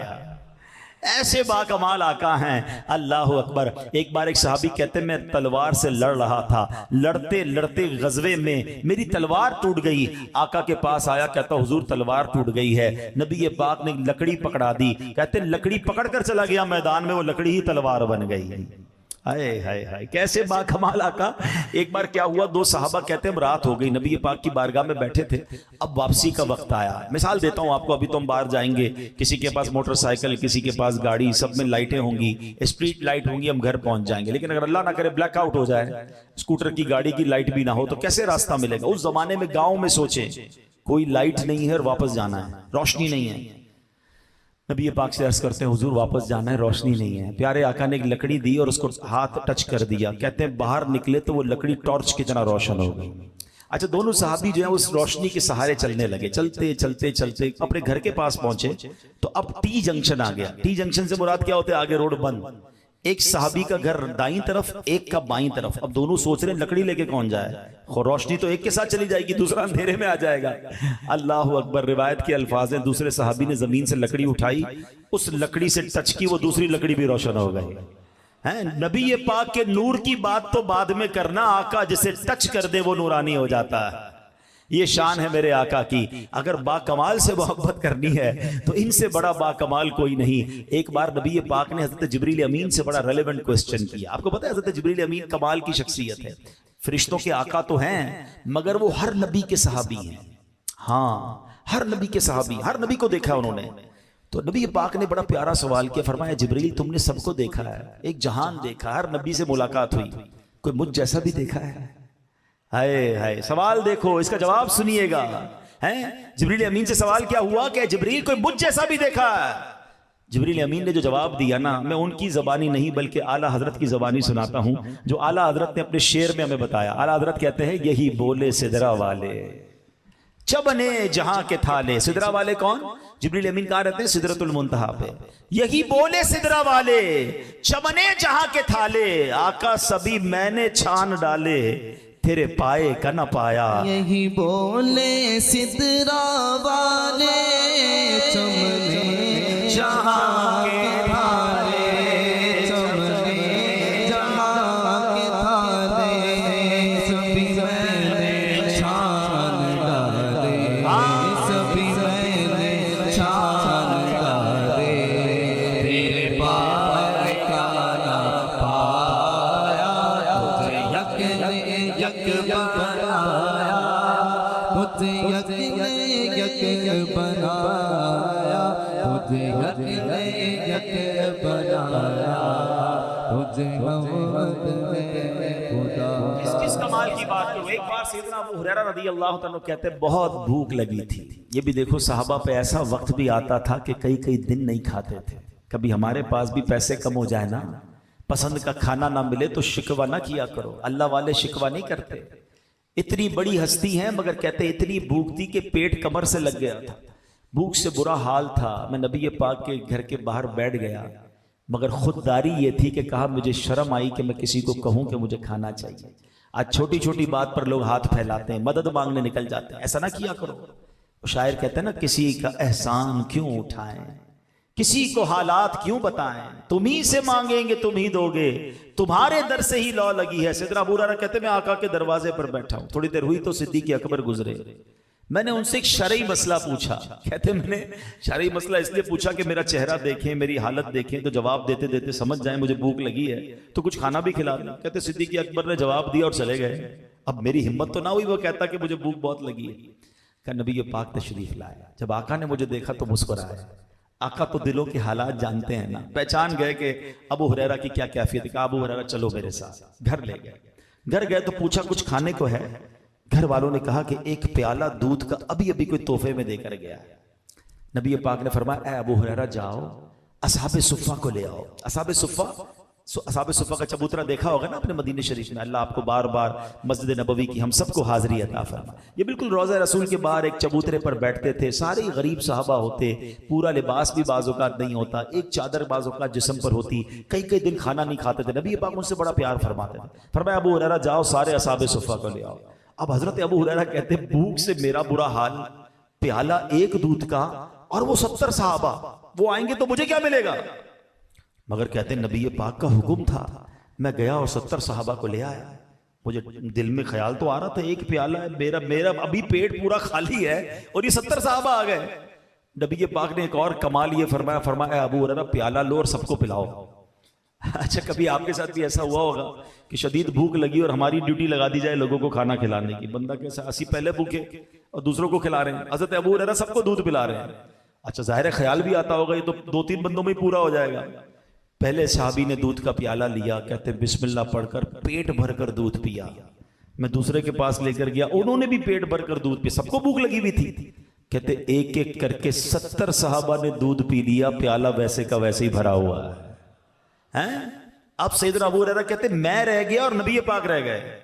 ایسے باکمال آقا ہیں، اللہ اکبر۔ ایک بار ایک صحابی کہتے ہیں میں تلوار سے لڑ رہا تھا، لڑتے لڑتے غزوے میں میری تلوار ٹوٹ گئی۔ آقا کے پاس آیا، کہتا حضور تلوار ٹوٹ گئی ہے۔ نبی پاک نے لکڑی پکڑا دی، کہتے لکڑی پکڑ کر چلا گیا میدان میں، وہ لکڑی ہی تلوار بن گئی۔ ہائے ہائے ہائے، کیسے باکمال آقا۔ ایک بار کیا ہوا، دو صحابہ کہتے ہیں رات ہو گئی، نبی پاک کی بارگاہ میں بیٹھے تھے، اب واپسی کا وقت آیا۔ مثال دیتا ہوں آپ کو، ابھی تو ہم باہر جائیں گے، کسی کے پاس موٹر سائیکل، کسی کے پاس گاڑی، سب میں لائٹیں ہوں گی، اسٹریٹ لائٹ ہوں گی، ہم گھر پہنچ جائیں گے۔ لیکن اگر اللہ نہ کرے بلیک آؤٹ ہو جائے، اسکوٹر کی گاڑی کی لائٹ بھی نہ ہو، تو کیسے راستہ ملے گا؟ اس زمانے میں گاؤں میں سوچیں، کوئی لائٹ نہیں ہے اور واپس جانا ہے، روشنی نہیں ہے۔ نبی پاک سے عرض کرتے ہیں حضور واپس جانا ہے، روشنی نہیں ہے۔ پیارے آقا نے ایک لکڑی دی اور اس کو ہاتھ ٹچ کر دیا، کہتے ہیں باہر نکلے تو وہ لکڑی ٹارچ کی طرح روشن ہو گئی۔ اچھا، دونوں صحابی جو ہیں اس روشنی کے سہارے چلنے لگے، چلتے چلتے چلتے اپنے گھر کے پاس پہنچے تو اب ٹی جنکشن آ گیا۔ ٹی جنکشن سے مراد کیا ہوتا ہے؟ آگے روڈ بند، ایک صحابی کا گھر دائیں طرف، ایک کا بائیں طرف۔ اب دونوں سوچ رہے ہیں لکڑی لے کے کون جائے، روشنی تو ایک کے ساتھ چلی جائے گی، دوسرا اندھیرے میں آ جائے گا۔ اللہ اکبر۔ روایت کے الفاظ ہیں، دوسرے صحابی نے زمین سے لکڑی اٹھائی، اس لکڑی سے ٹچ کی، وہ دوسری لکڑی بھی روشن ہو گئی۔ نبی پاک کے نور کی بات تو بعد میں کرنا، آقا جسے ٹچ کر دے وہ نورانی ہو جاتا ہے۔ یہ شان ہے میرے آقا کی۔ اگر با کمال سے محبت کرنی ہے تو ان سے بڑا با کمال کوئی نہیں۔ ایک بار نبی پاک نے حضرت جبریل امین سے بڑا ریلیونٹ کوسچن کیا۔ آپ کو پتہ ہے حضرت جبریل امین کمال کی شخصیت ہے، فرشتوں کے آقا تو ہیں مگر وہ ہر نبی کے صحابی ہیں۔ ہاں، ہر نبی کے صحابی، ہر نبی کو دیکھا انہوں نے۔ تو نبی پاک نے بڑا پیارا سوال کیا، فرمایا جبریل تم نے سب کو دیکھا ہے، ایک جہان دیکھا، ہر نبی سے ملاقات ہوئی، کوئی مجھ جیسا بھی دیکھا ہے؟ ہائے ہائے، سوال دیکھو، اس کا جواب سنیے گا۔ جبریل امین سے سوال کیا ہوا کہ جبریل کوئی مجھ جیسا بھی دیکھا ہے؟ جبریل امین نے جو جواب دیا نا، میں ان کی زبانی نہیں بلکہ اعلیٰ حضرت کی زبانی سناتا ہوں، جو اعلیٰ حضرت نے اپنے شعر میں ہمیں بتایا۔ اعلیٰ حضرت کہتے ہیں یہی بولے سدرا والے چبنے جہاں کے تھالے۔ سدرا والے کون؟ جبریل امین کہاں رہتے ہیں؟ سدرۃ المنتہا پہ۔ یہی بولے سدرا والے چبنے جہاں کے تھالے، آقا سبھی میں نے چھان ڈالے، تیرے پائے کا نہ پایا۔ یہی بولے سدرا والے چمنے جہاں کے تھالے، چمنے جہاں کے تھالے، سبھی میں نے چھان ڈالے، سبھی میں نے چھان ڈالے، تیرے پائے کا نہ پایا، تجھے یک نے یک بنایا، تجھے یک نے یک بنایا، تجھے یک نے یک بنایا، تجھے محمد نے خدا۔ کس کمال کی بات کرو۔ ایک بار سیدنا ابو ہریرہ رضی اللہ تعالیٰ کہتے ہیں بہت بھوک لگی تھی۔ یہ بھی دیکھو صحابہ پہ ایسا وقت بھی آتا تھا کہ کئی کئی دن نہیں کھاتے تھے۔ کبھی ہمارے پاس بھی پیسے کم ہو جائے نا، پسند کا کھانا نہ ملے تو شکوہ نہ کیا کرو۔ اللہ والے شکوہ نہیں کرتے۔ اتنی بڑی ہستی ہیں مگر کہتے اتنی بھوک تھی کہ پیٹ کمر سے لگ گیا تھا، بھوک سے برا حال تھا۔ میں نبی پاک کے گھر کے باہر بیٹھ گیا، مگر خودداری یہ تھی کہ کہا مجھے شرم آئی کہ میں کسی کو کہوں کہ مجھے کھانا چاہیے۔ آج چھوٹی چھوٹی بات پر لوگ ہاتھ پھیلاتے ہیں، مدد مانگنے نکل جاتے ہیں، ایسا نہ کیا کرو۔ شاعر کہتے ہیں نا، کسی کا احسان کیوں اٹھائیں، کسی کو حالات کیوں بتائیں، تم ہی سے مانگیں گے تم ہی دو گے، تمہارے در سے ہی لو لگی ہے۔ سیدنا ابو ہریرہ کہتے ہیں میں آقا کے دروازے پر بیٹھا ہوں، تھوڑی دیر ہوئی تو صدیق اکبر گزرے۔ میں نے ان سے ایک شرعی مسئلہ پوچھا۔ کہتے میں نے شرعی مسئلہ اس لیے پوچھا کہ میرا چہرہ دیکھیں، میری حالت دیکھیں تو جواب دیتے دیتے سمجھ جائیں مجھے بھوک لگی ہے تو کچھ کھانا بھی کھلا دیں۔ کہتے صدیق اکبر نے جواب دیا اور چلے گئے۔ اب میری ہمت تو نہ ہوئی وہ کہتا کہ مجھے بھوک بہت لگی ہے. کہ نبی پاک تشریف لائے. جب آقا نے مجھے دیکھا تو مسکرائے. آقا تو دلوں کے حالات جانتے ہیں نا, پہچان گئے کہ ابو ہریرہ کی کیا کیفیت ہے. کہا ابو ہریرہ چلو میرے ساتھ. گھر لے گئے. گھر گئے تو پوچھا کچھ کھانے کو ہے. گھر والوں نے کہا کہ ایک پیالہ دودھ کا ابھی ابھی کوئی تحفے میں دے کر گیا ہے. نبی پاک نے فرمایا اے ابو ہریرہ جاؤ اصحاب صفہ کو لے آؤ. اصحاب صفہ کا چبوترا دیکھا ہوگا نا اپنے مدینہ شریف میں. اللہ آپ کو بار بار مسجد نبوی کی ہم سب کو حاضری عطا فرمائے. یہ بالکل روضہ رسول کے باہر ایک چبوترے پر بیٹھتے تھے. سارے غریب صحابہ ہوتے, پورا لباس بھی بعض اوقات نہیں ہوتا, ایک چادر بعض اوقات جسم پر ہوتی, کئی دن کھانا نہیں کھاتے تھے. نبی پاک ان سے بڑا پیار فرماتے تھے. فرمایا ابو ہریرہ جاؤ سارے اصحاب صفہ کو لے آؤ. اب حضرت ابو ہریرہ کہتے بھوک سے میرا برا حال, پیالہ ایک دودھ کا اور وہ 70 صحابہ, وہ آئیں گے تو مجھے کیا ملے گا. مگر کہتے ہیں نبی پاک کا حکم تھا, میں گیا اور 70 صحابہ کو لے آیا. مجھے دل میں خیال تو آ رہا تھا ایک پیالہ ہے, میرا ابھی پیٹ پورا خالی ہے اور یہ 70 صحابہ آ گئے. نبی پاک نے ایک اور کمال یہ فرمایا ابو ہریرہ پیالہ لو اور سب کو پلاؤ. اچھا کبھی آپ کے ساتھ بھی ایسا ہوا ہوگا کہ شدید بھوک لگی اور ہماری ڈیوٹی لگا دی جائے لوگوں کو کھانا کھلانے کی. بندہ کیسا, اسی پہلے بھوکے اور دوسروں کو کھلا رہے ہیں. حضرت ابو ہریرہ سب کو دودھ پلا رہے ہیں. اچھا ظاہر خیال بھی آتا ہوگا یہ تو 2-3 بندوں میں ہی پورا ہو جائے گا. پہلے صحابی نے دودھ کا پیالہ لیا, کہتے بسم اللہ پڑھ کر پیٹ بھر کر دودھ پیا. میں دوسرے کے پاس لے کر گیا, انہوں نے بھی پیٹ بھر کر دودھ پیا. سب کو بھوک لگی ہوئی تھی. کہتے ایک ایک کر کے 70 صحابہ نے دودھ پی لیا, پیالہ ویسے کا ویسے ہی بھرا ہوا ہے. اب سیدنا ابو ہریرہ کہتے میں رہ گیا اور نبی پاک رہ گئے.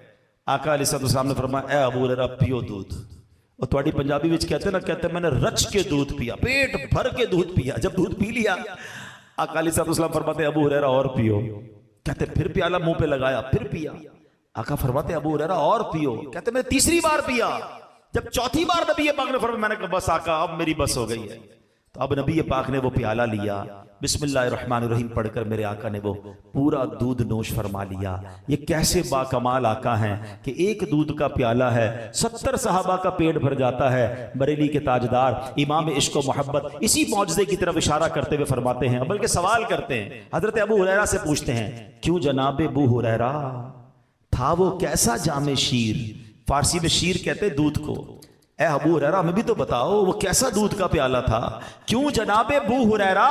آقا علیہ السلام نے فرمایا اے ابو ہریرہ پیو دودھ. اور تھوڑی پنجابی وچ کہتے نا, کہتے میں نے رچ کے دودھ پیا, پیٹ بھر کے دودھ پیا. جب دودھ پی لیا آقا علیہ السلام فرماتے ابو ہریرہ اور پیو. کہتے پھر پیالہ منہ پہ لگایا, پھر پیا. آقا فرماتے ابو ہریرہ اور پیو. کہتے میں تیسری بار پیا. جب چوتھی بار نبی پاک نے فرمایا, میں نے کہا بس آقا اب میری بس ہو گئی ہے. تو اب نبی پاک نے وہ پیالہ لیا, بسم اللہ الرحمن الرحیم پڑھ کر میرے آقا نے وہ پورا دودھ نوش فرما لیا. یہ کیسے باکمال آقا ہیں کہ ایک دودھ کا پیالہ ہے 70 صحابہ کا پیٹ بھر جاتا ہے. بریلی کے تاجدار امام عشق و محبت اسی معجزے کی طرف اشارہ کرتے ہوئے فرماتے ہیں, بلکہ سوال کرتے ہیں. حضرت ابو ہریرہ سے پوچھتے ہیں کیوں جناب ابو ہریرہ تھا وہ کیسا جام شیر. فارسی میں شیر کہتے دودھ کو. اے ابو ہریرہ ہمیں بھی تو بتاؤ وہ کیسا دودھ کا پیالہ تھا. کیوں جناب ابو ہریرہ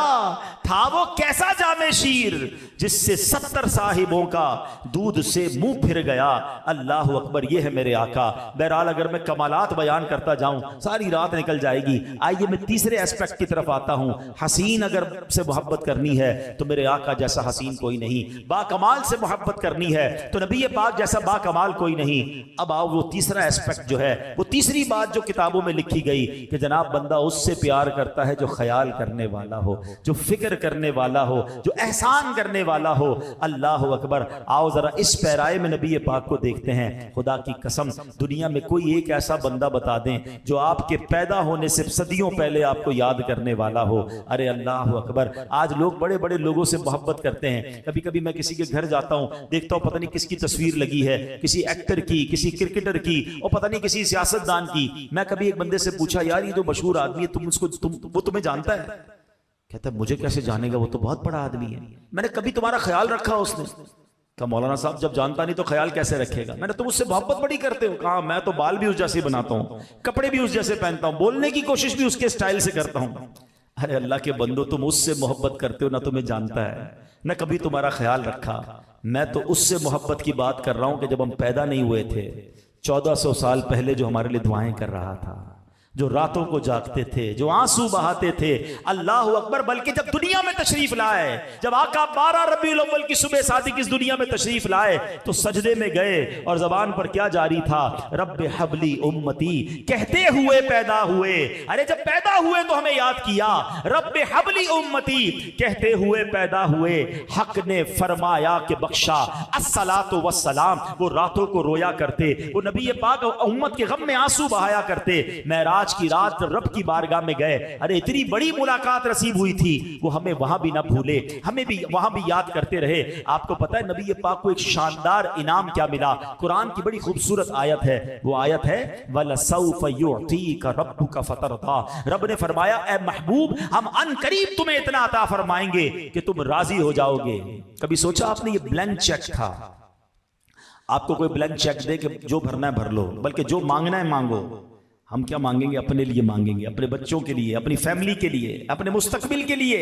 تھا وہ کیسا جام شیر جس سے 70 صاحبوں کا دودھ سے منہ پھر گیا. اللہ اکبر, یہ ہے میرے آقا. بہرحال اگر میں کمالات بیان کرتا جاؤں ساری رات نکل جائے گی. آئیے میں تیسرے ایسپیکٹ کی طرف آتا ہوں. حسین اگر سے محبت کرنی ہے تو میرے آقا جیسا حسین کوئی نہیں. با کمال سے محبت کرنی ہے تو نبی پاک جیسا با کمال کوئی نہیں. اب آؤ وہ تیسرا ایسپیکٹ جو ہے, وہ تیسری بات جو کتابوں میں لکھی گئی کہ جناب بندہ اس سے پیار کرتا ہے جو خیال کرنے والا ہو, جو فکر کرنے والا ہو, جو احسان کرنے والا ہو. اللہ اکبر. آؤ ذرا اس پیرائے میں نبی پاک کو دیکھتے ہیں. خدا کی قسم دنیا میں کوئی ایک ایسا بندہ بتا دیں جو آپ کے پیدا ہونے سے صدیوں پہلے آپ کو یاد کرنے والا ہو. ارے اللہ اکبر. آج لوگ بڑے بڑے لوگوں سے محبت کرتے ہیں. کبھی کبھی میں کسی کے گھر جاتا ہوں, دیکھتا ہوں پتہ نہیں کس کی تصویر لگی ہے, کسی ایکٹر کی, کسی کرکٹر کی, اور پتہ نہیں کسی سیاستدان کی. میں کبھی ایک بندے سے پوچھا یار یہ جو مشہور آدمی ہے وہ تمہیں جانتا ہے؟ کہتا ہے مجھے کیسے جانے گا, وہ تو بہت بڑا آدمی ہے. میں نے کبھی تمہارا خیال رکھا اس نے؟ کہا مولانا صاحب جب جانتا نہیں تو خیال کیسے رکھے گا. میں نے تم اس سے محبت بڑی کرتے ہو؟ کہا میں تو بال بھی اس جیسے بناتا ہوں, کپڑے بھی اس جیسے پہنتا ہوں, بولنے کی کوشش بھی اس کے سٹائل سے کرتا ہوں. ارے اللہ کے بندو, تم اس سے محبت کرتے ہو نہ تمہیں جانتا ہے نہ کبھی تمہارا خیال رکھا. میں تو اس سے محبت کی بات کر رہا ہوں کہ جب ہم پیدا نہیں ہوئے تھے 1400 سال پہلے جو ہمارے لیے دعائیں کر رہا تھا, جو راتوں کو جاگتے تھے, جو آنسو بہاتے تھے. اللہ اکبر. بلکہ جب دنیا میں تشریف لائے, جب آقا 12 ربیع الاول کی صبح صادق اس دنیا میں تشریف لائے تو سجدے میں گئے اور زبان پر کیا جاری تھا؟ رب حبلی امتی کہتے ہوئے پیدا ہوئے. ارے جب پیدا ہوئے تو ہمیں یاد کیا, رب حبلی امتی کہتے ہوئے پیدا ہوئے. حق نے فرمایا کہ بخشا الصلاۃ والسلام. وہ راتوں کو رویا کرتے, وہ نبی پاک امت کے غم میں آنسو بہایا کرتے. معراج کی رات رب کی بارگاہ میں گئے. ارے اتنی بڑی ملاقات نصیب ہوئی تھی, وہ ہمیں وہاں بھی نہ بھولے, ہمیں بھی وہاں بھی یاد کرتے رہے. آپ کو پتہ ہے نبی پاک کو ایک شاندار انعام کیا ملا؟ قرآن کی بڑی خوبصورت آیت ہے. وہ آیت ہے وَلَسَوْفَ يُعْطِيكَ رَبُّكَ فَتَرْضَىٰ. رب نے فرمایا اے محبوب ہم ان قریب تمہیں اتنا عطا فرمائیں گے کہ تم راضی ہو جاؤ گے. کبھی سوچا آپ نے یہ بلینک چیک تھا, آپ کو کوئی بلینک چیک دے کہ جو بھرنا ہے بھر لو، بلکہ جو مانگنا ہے مانگو. ہم کیا مانگیں گے؟ اپنے لیے مانگیں گے، اپنے بچوں کے لیے، اپنی فیملی کے لیے، اپنے مستقبل کے لیے.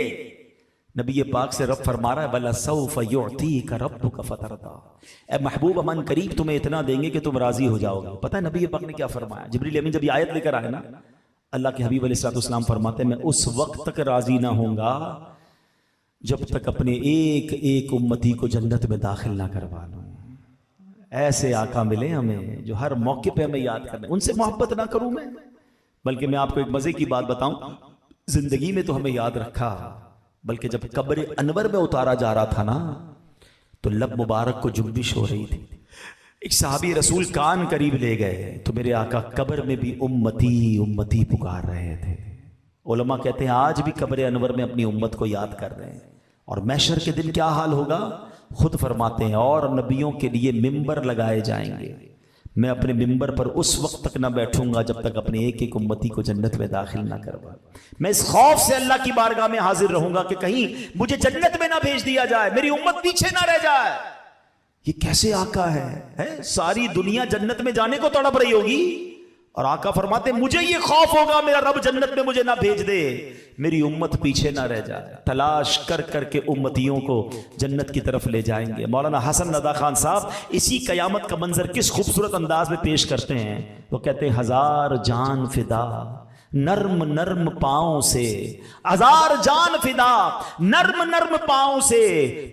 نبی پاک سے رب فرما رہا ہے بَلَا سَوْفَ يُعْطِيكَ رَبُّكَ فَتَرْضَىٰ، اے محبوب ہم قریب تمہیں اتنا دیں گے کہ تم راضی ہو جاؤ گے. پتہ ہے نبی پاک نے کیا فرمایا؟ جبریل امین جب یہ آیت لے کر آئے نا، اللہ کے حبیب علیہ السلام فرماتے ہیں میں اس وقت تک راضی نہ ہوں گا جب تک اپنے ایک ایک امتی کو جنت میں داخل نہ کروا لوں. ایسے آقا ملے ہمیں جو ہر موقع پہ ہمیں یاد کریں. ان سے محبت نہ کروں میں، بلکہ میں آپ کو ایک مزے کی بات بتاؤں، زندگی میں تو ہمیں یاد رکھا، بلکہ جب قبر انور میں اتارا جا رہا تھا نا تو لب مبارک کو جنبش ہو رہی تھی. ایک صحابی رسول کان قریب لے گئے تو میرے آقا قبر میں بھی امتی امتی پکار رہے تھے. علماء کہتے ہیں آج بھی قبر انور میں اپنی امت کو یاد کر رہے ہیں. اور محشر کے دن کیا حال ہوگا؟ خود فرماتے ہیں اور نبیوں کے لیے ممبر لگائے جائیں گے، میں اپنے ممبر پر اس وقت تک نہ بیٹھوں گا جب تک اپنے ایک ایک امتی کو جنت میں داخل نہ کروا. میں اس خوف سے اللہ کی بارگاہ میں حاضر رہوں گا کہ کہیں مجھے جنت میں نہ بھیج دیا جائے، میری امت پیچھے نہ رہ جائے. یہ کیسے آقا ہے؟ ساری دنیا جنت میں جانے کو تڑپ رہی ہوگی اور آقا فرماتے مجھے یہ خوف ہوگا میرا رب جنت میں مجھے نہ بھیج دے، میری امت پیچھے نہ رہ جائے. تلاش کر کر کے امتیوں کو جنت کی طرف لے جائیں گے. مولانا حسن رضا خان صاحب اسی قیامت کا منظر کس خوبصورت انداز میں پیش کرتے ہیں. وہ کہتے ہیں ہزار جان فدا نرم نرم پاؤں سے، ہزار جان فدا نرم نرم پاؤں سے،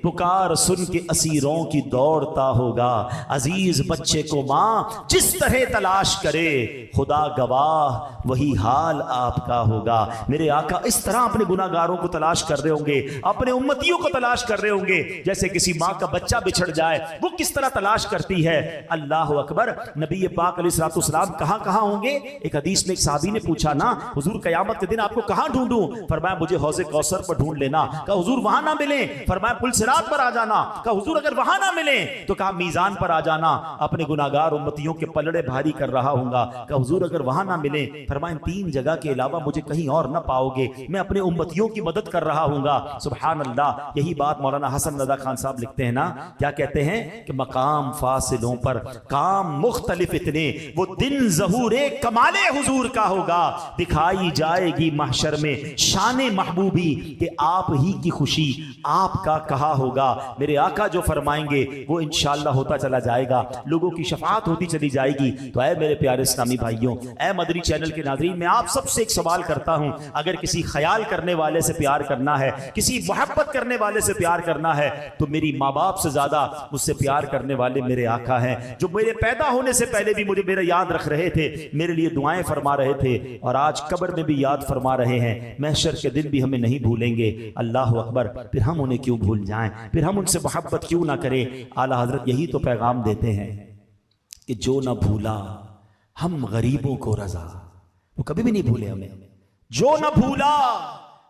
پکار سن کے اسیروں کی دوڑتا ہوگا. عزیز بچے کو ماں جس طرح تلاش کرے، خدا گواہ وہی حال آپ کا ہوگا. میرے آقا اس طرح اپنے گناہ گاروں کو تلاش کر رہے ہوں گے، اپنے امتیوں کو تلاش کر رہے ہوں گے جیسے کسی ماں کا بچہ بچھڑ جائے وہ کس طرح تلاش کرتی ہے. اللہ اکبر. نبی پاک علیہ الصلوۃ والسلام کہاں کہاں ہوں گے؟ ایک حدیث میں ایک صحابی نے پوچھا نا حضور قیامت کے دن آپ کو کہاں ڈھونڈوں؟ فرمایا مجھے حوض کوثر پر ڈھونڈ لینا. کہا حضور وہاں نہ ملیں؟ فرمایا پل صراط پر آ جانا. کہا حضور اگر وہاں نہ ملیں تو کہا میزان پر آ جانا، اپنے گناہگار امتیوں کے پلڑے بھاری کر رہا ہوں گا. کہا حضور اگر وہاں نہ ملیں، فرمایا ان تین جگہ کے علاوہ مجھے کہیں اور نہ پاؤ گے، میں اپنے امتیوں کی مدد کر رہا ہوں گا. سبحان اللہ. یہی بات مولانا حسن رضا خان صاحب لکھتے ہیں نا، کیا کہتے ہیں کہ مقام فاصلوں پر کام مختلف اتنے، وہ دن ظہور کمال حضور کا ہوگا. دکھائی جائے گی محشر میں شان محبوبی کہ آپ ہی کی خوشی آپ کا کہا ہوگا. میرے آقا جو فرمائیں گے وہ انشاءاللہ ہوتا چلا جائے گا، لوگوں کی شفاعت ہوتی چلی جائے گی. تو اے میرے پیارے اسلامی بھائیوں، اے مدنی چینل کے ناظرین، میں آپ سب سے ایک سوال کرتا ہوں، اگر کسی خیال کرنے والے سے پیار کرنا ہے، کسی محبت کرنے والے سے پیار کرنا ہے، تو میری ماں باپ سے زیادہ مجھ سے پیار کرنے والے میرے آقا ہیں، جو میرے پیدا ہونے سے پہلے بھی مجھے میرا یاد رکھ رہے تھے، میرے لیے دعائیں فرما رہے تھے، اور آج قبر میں بھی یاد فرما رہے ہیں، محشر کے دن بھی ہمیں نہیں بھولیں گے. اللہ اکبر. پھر ہم انہیں کیوں بھول جائیں؟ پھر ہم ان سے محبت کیوں نہ کریں؟ اعلیٰ حضرت یہی تو پیغام دیتے ہیں کہ جو نہ بھولا ہم غریبوں کو رضا. وہ کبھی بھی نہیں بھولے ہمیں. جو نہ بھولا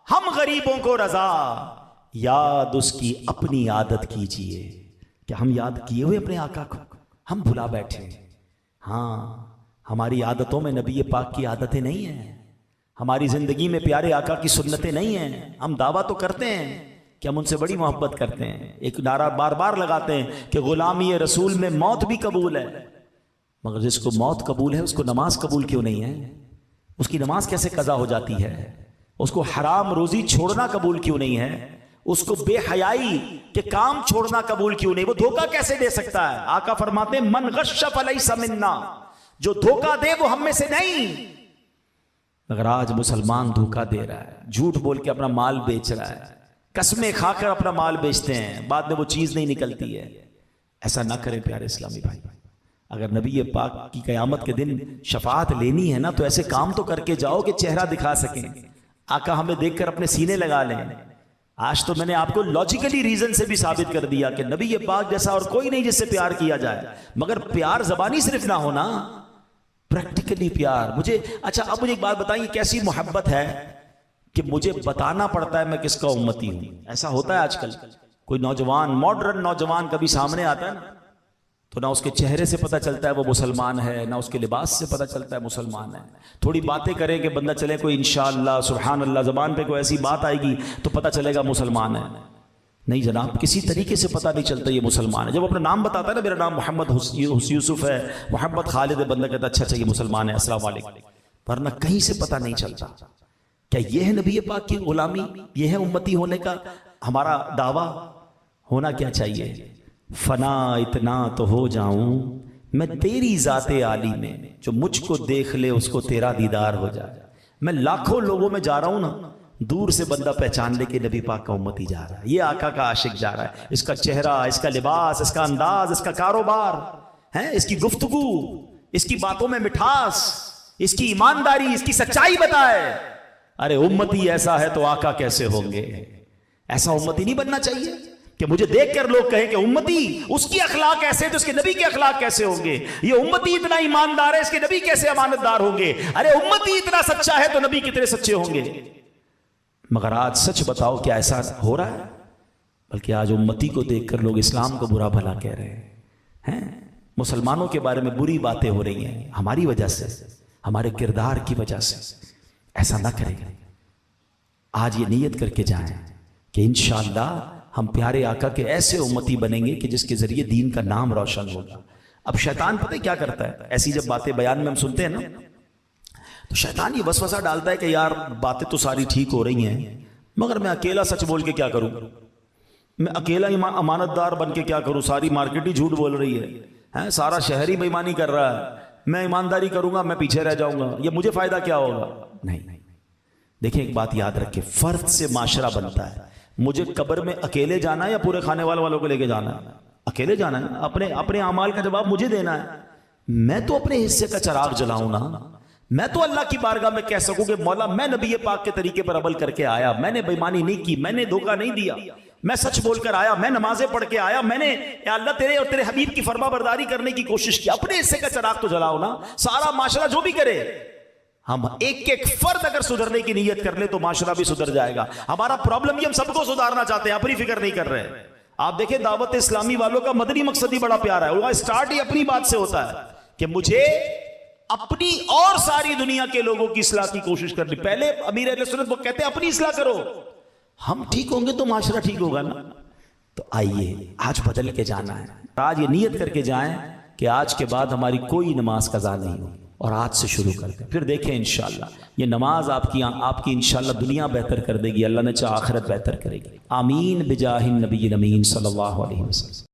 ہم غریبوں کو رضا، یاد اس کی اپنی عادت کیجئے. کہ ہم یاد کیے ہوئے اپنے آقا کو، ہم بھلا بیٹھے. ہاں ہماری عادتوں میں نبی پاک کی عادتیں نہیں ہیں، ہماری زندگی میں پیارے آقا کی سنتیں نہیں ہیں. ہم دعویٰ تو کرتے ہیں کہ ہم ان سے بڑی محبت کرتے ہیں، ایک نعرہ بار بار لگاتے ہیں کہ غلامی رسول میں موت بھی قبول ہے. مگر جس کو موت قبول ہے اس کو نماز قبول کیوں نہیں ہے؟ اس کی نماز کیسے قضا ہو جاتی ہے؟ اس کو حرام روزی چھوڑنا قبول کیوں نہیں ہے؟ اس کو بے حیائی کے کام چھوڑنا قبول کیوں نہیں؟ وہ دھوکہ کیسے دے سکتا ہے؟ آقا فرماتے ہیں من غش فلیس منا، جو دھوکہ دے وہ ہم میں سے نہیں. مگر آج مسلمان دھوکہ دے رہا ہے، جھوٹ بول کے اپنا مال بیچ رہا ہے، قسمیں کھا کر اپنا مال بیچتے ہیں، بعد میں وہ چیز نہیں نکلتی ہے. ایسا نہ کریں پیارے اسلامی بھائی. اگر نبی پاک کی قیامت کے دن شفاعت لینی ہے نا تو ایسے کام تو کر کے جاؤ کہ چہرہ دکھا سکیں. آقا ہمیں دیکھ کر اپنے سینے لگا لیں. آج تو میں نے آپ کو لاجیکلی ریزن سے بھی ثابت کر دیا کہ نبی پاک جیسا اور کوئی نہیں جس سے پیار کیا جائے. مگر پیار زبانی صرف نہ ہونا، پریکٹیکلی پیار. اچھا اب مجھے ایک بات بتائیں، یہ کیسی محبت ہے کہ مجھے بتانا پڑتا ہے میں کس کا امتی ہوں؟ ایسا ہوتا ہے آج کل. کوئی نوجوان، ماڈرن نوجوان کبھی سامنے آتا ہے نا تو نہ اس کے چہرے سے پتہ چلتا ہے وہ مسلمان ہے، نہ اس کے لباس سے پتہ چلتا ہے مسلمان ہے. تھوڑی باتیں کریں کہ بندہ چلے کوئی انشاءاللہ سبحان اللہ زبان پہ کوئی ایسی بات آئے گی تو پتہ چلے گا مسلمان ہے. نہیں جناب، کسی طریقے سے پتہ نہیں چلتا یہ مسلمان ہے. جب اپنا نام بتاتا ہے نا، میرا نام محمد یوسف ہے، محمد خالد ہے، بندہ کہتا ہے اچھا اچھا یہ مسلمان ہے، السلام علیکم. ورنہ کہیں سے پتہ نہیں چلتا. کیا یہ ہے نبی پاک کی غلامی؟ یہ ہے امتی ہونے کا ہمارا دعویٰ؟ ہونا کیا چاہیے؟ فنا اتنا تو ہو جاؤں میں تیری ذات عالی میں، جو مجھ کو دیکھ لے اس کو تیرا دیدار ہو جائے. میں لاکھوں لوگوں میں جا رہا ہوں نا، دور سے بندہ پہچان لے کہ نبی پاک کا امتی جا رہا ہے، یہ آقا کا عاشق جا رہا ہے. اس کا چہرہ، اس کا لباس، اس کا انداز، اس کا کاروبار ہے، اس کی گفتگو، اس کی باتوں میں مٹھاس، اس کی ایمانداری، اس کی سچائی بتائے. ارے امتی ایسا ہے تو آقا کیسے ہوں گے؟ ایسا امتی نہیں بننا چاہیے کہ مجھے دیکھ کر لوگ کہیں کہ امتی اس کی اخلاق ایسے تو اس کے نبی کے اخلاق کیسے ہوں گے؟ یہ امتی اتنا ایماندار ہے، اس کے نبی کیسے امانت دار ہوں گے؟ ارے امتی اتنا سچا ہے تو نبی کتنے سچے ہوں گے؟ مگر آج سچ بتاؤ کیا ایسا ہو رہا ہے؟ بلکہ آج امتی کو دیکھ کر لوگ اسلام کو برا بھلا کہہ رہے ہیں. مسلمانوں کے بارے میں بری باتیں ہو رہی ہیں ہماری وجہ سے، ہمارے کردار کی وجہ سے. ایسا نہ کریں. آج یہ نیت کر کے جائیں کہ انشاءاللہ ہم پیارے آقا کے ایسے امتی بنیں گے کہ جس کے ذریعے دین کا نام روشن ہوگا. اب شیطان پتہ کیا کرتا ہے؟ ایسی جب باتیں بیان میں ہم سنتے ہیں نا، تو شیطان یہ وسوسہ ڈالتا ہے کہ یار باتیں تو ساری ٹھیک ہو رہی ہیں، مگر میں اکیلا سچ بول کے کیا کروں؟ میں اکیلا امانت دار بن کے کیا کروں؟ ساری مارکیٹ ہی جھوٹ بول رہی ہے، سارا شہر ہی بے ایمانی کر رہا ہے، میں ایمانداری کروں گا میں پیچھے رہ جاؤں گا، یہ مجھے فائدہ کیا ہوگا؟ نہیں. دیکھیں ایک بات یاد رکھیں، فرد سے معاشرہ بنتا ہے. مجھے قبر میں اکیلے جانا ہے یا پورے خانے والوں کو لے کے جانا ہے؟ اکیلے جانا ہے. اپنے اعمال کا جواب مجھے دینا ہے. میں تو اپنے حصے کا چراغ جلاؤں نا. میں تو اللہ کی بارگاہ میں کہہ سکوں کہ مولا میں نبی پاک کے طریقے پر عمل کر کے آیا، میں نے بے ایمانی نہیں کی، میں نے دھوکہ نہیں دیا، میں سچ بول کر آیا، میں نمازیں پڑھ کے آیا، میں نے یا اللہ تیرے اور تیرے حبیب کی فرما برداری کرنے کی کوشش کی. اپنے حصے کا چراغ تو جلاؤ نا. سارا معاشرہ جو بھی کرے، ہم ایک ایک فرد اگر سدھرنے کی نیت کر لے تو معاشرہ بھی سدھر جائے گا. ہمارا پرابلم یہ ہم سب کو سدھارنا چاہتے ہیں، اپنی فکر نہیں کر رہے. آپ دیکھیں دعوت اسلامی والوں کا مدنی مقصد ہی بڑا پیارا ہے. وہ اسٹارٹ ہی اپنی بات سے ہوتا ہے کہ مجھے اپنی اور ساری دنیا کے لوگوں کی اصلاح کی کوشش کرنی. پہلے امیر اہل سنت وہ کہتے ہیں اپنی اصلاح کرو. ہم ٹھیک ہوں گے تو معاشرہ ٹھیک ہوگا نا. تو آئیے آج بدل کے جانا ہے. آج یہ نیت کر کے جائیں کہ آج کے بعد ہماری کوئی نماز قضا نہیں ہوگی، اور آج سے شروع کر دیں. پھر دیکھیں انشاءاللہ یہ نماز آپ کی انشاءاللہ دنیا بہتر کر دے گی، اللہ نے چاہ آخرت بہتر کرے گی. آمین بجاہ النبی الامین صلی اللہ علیہ وسلم.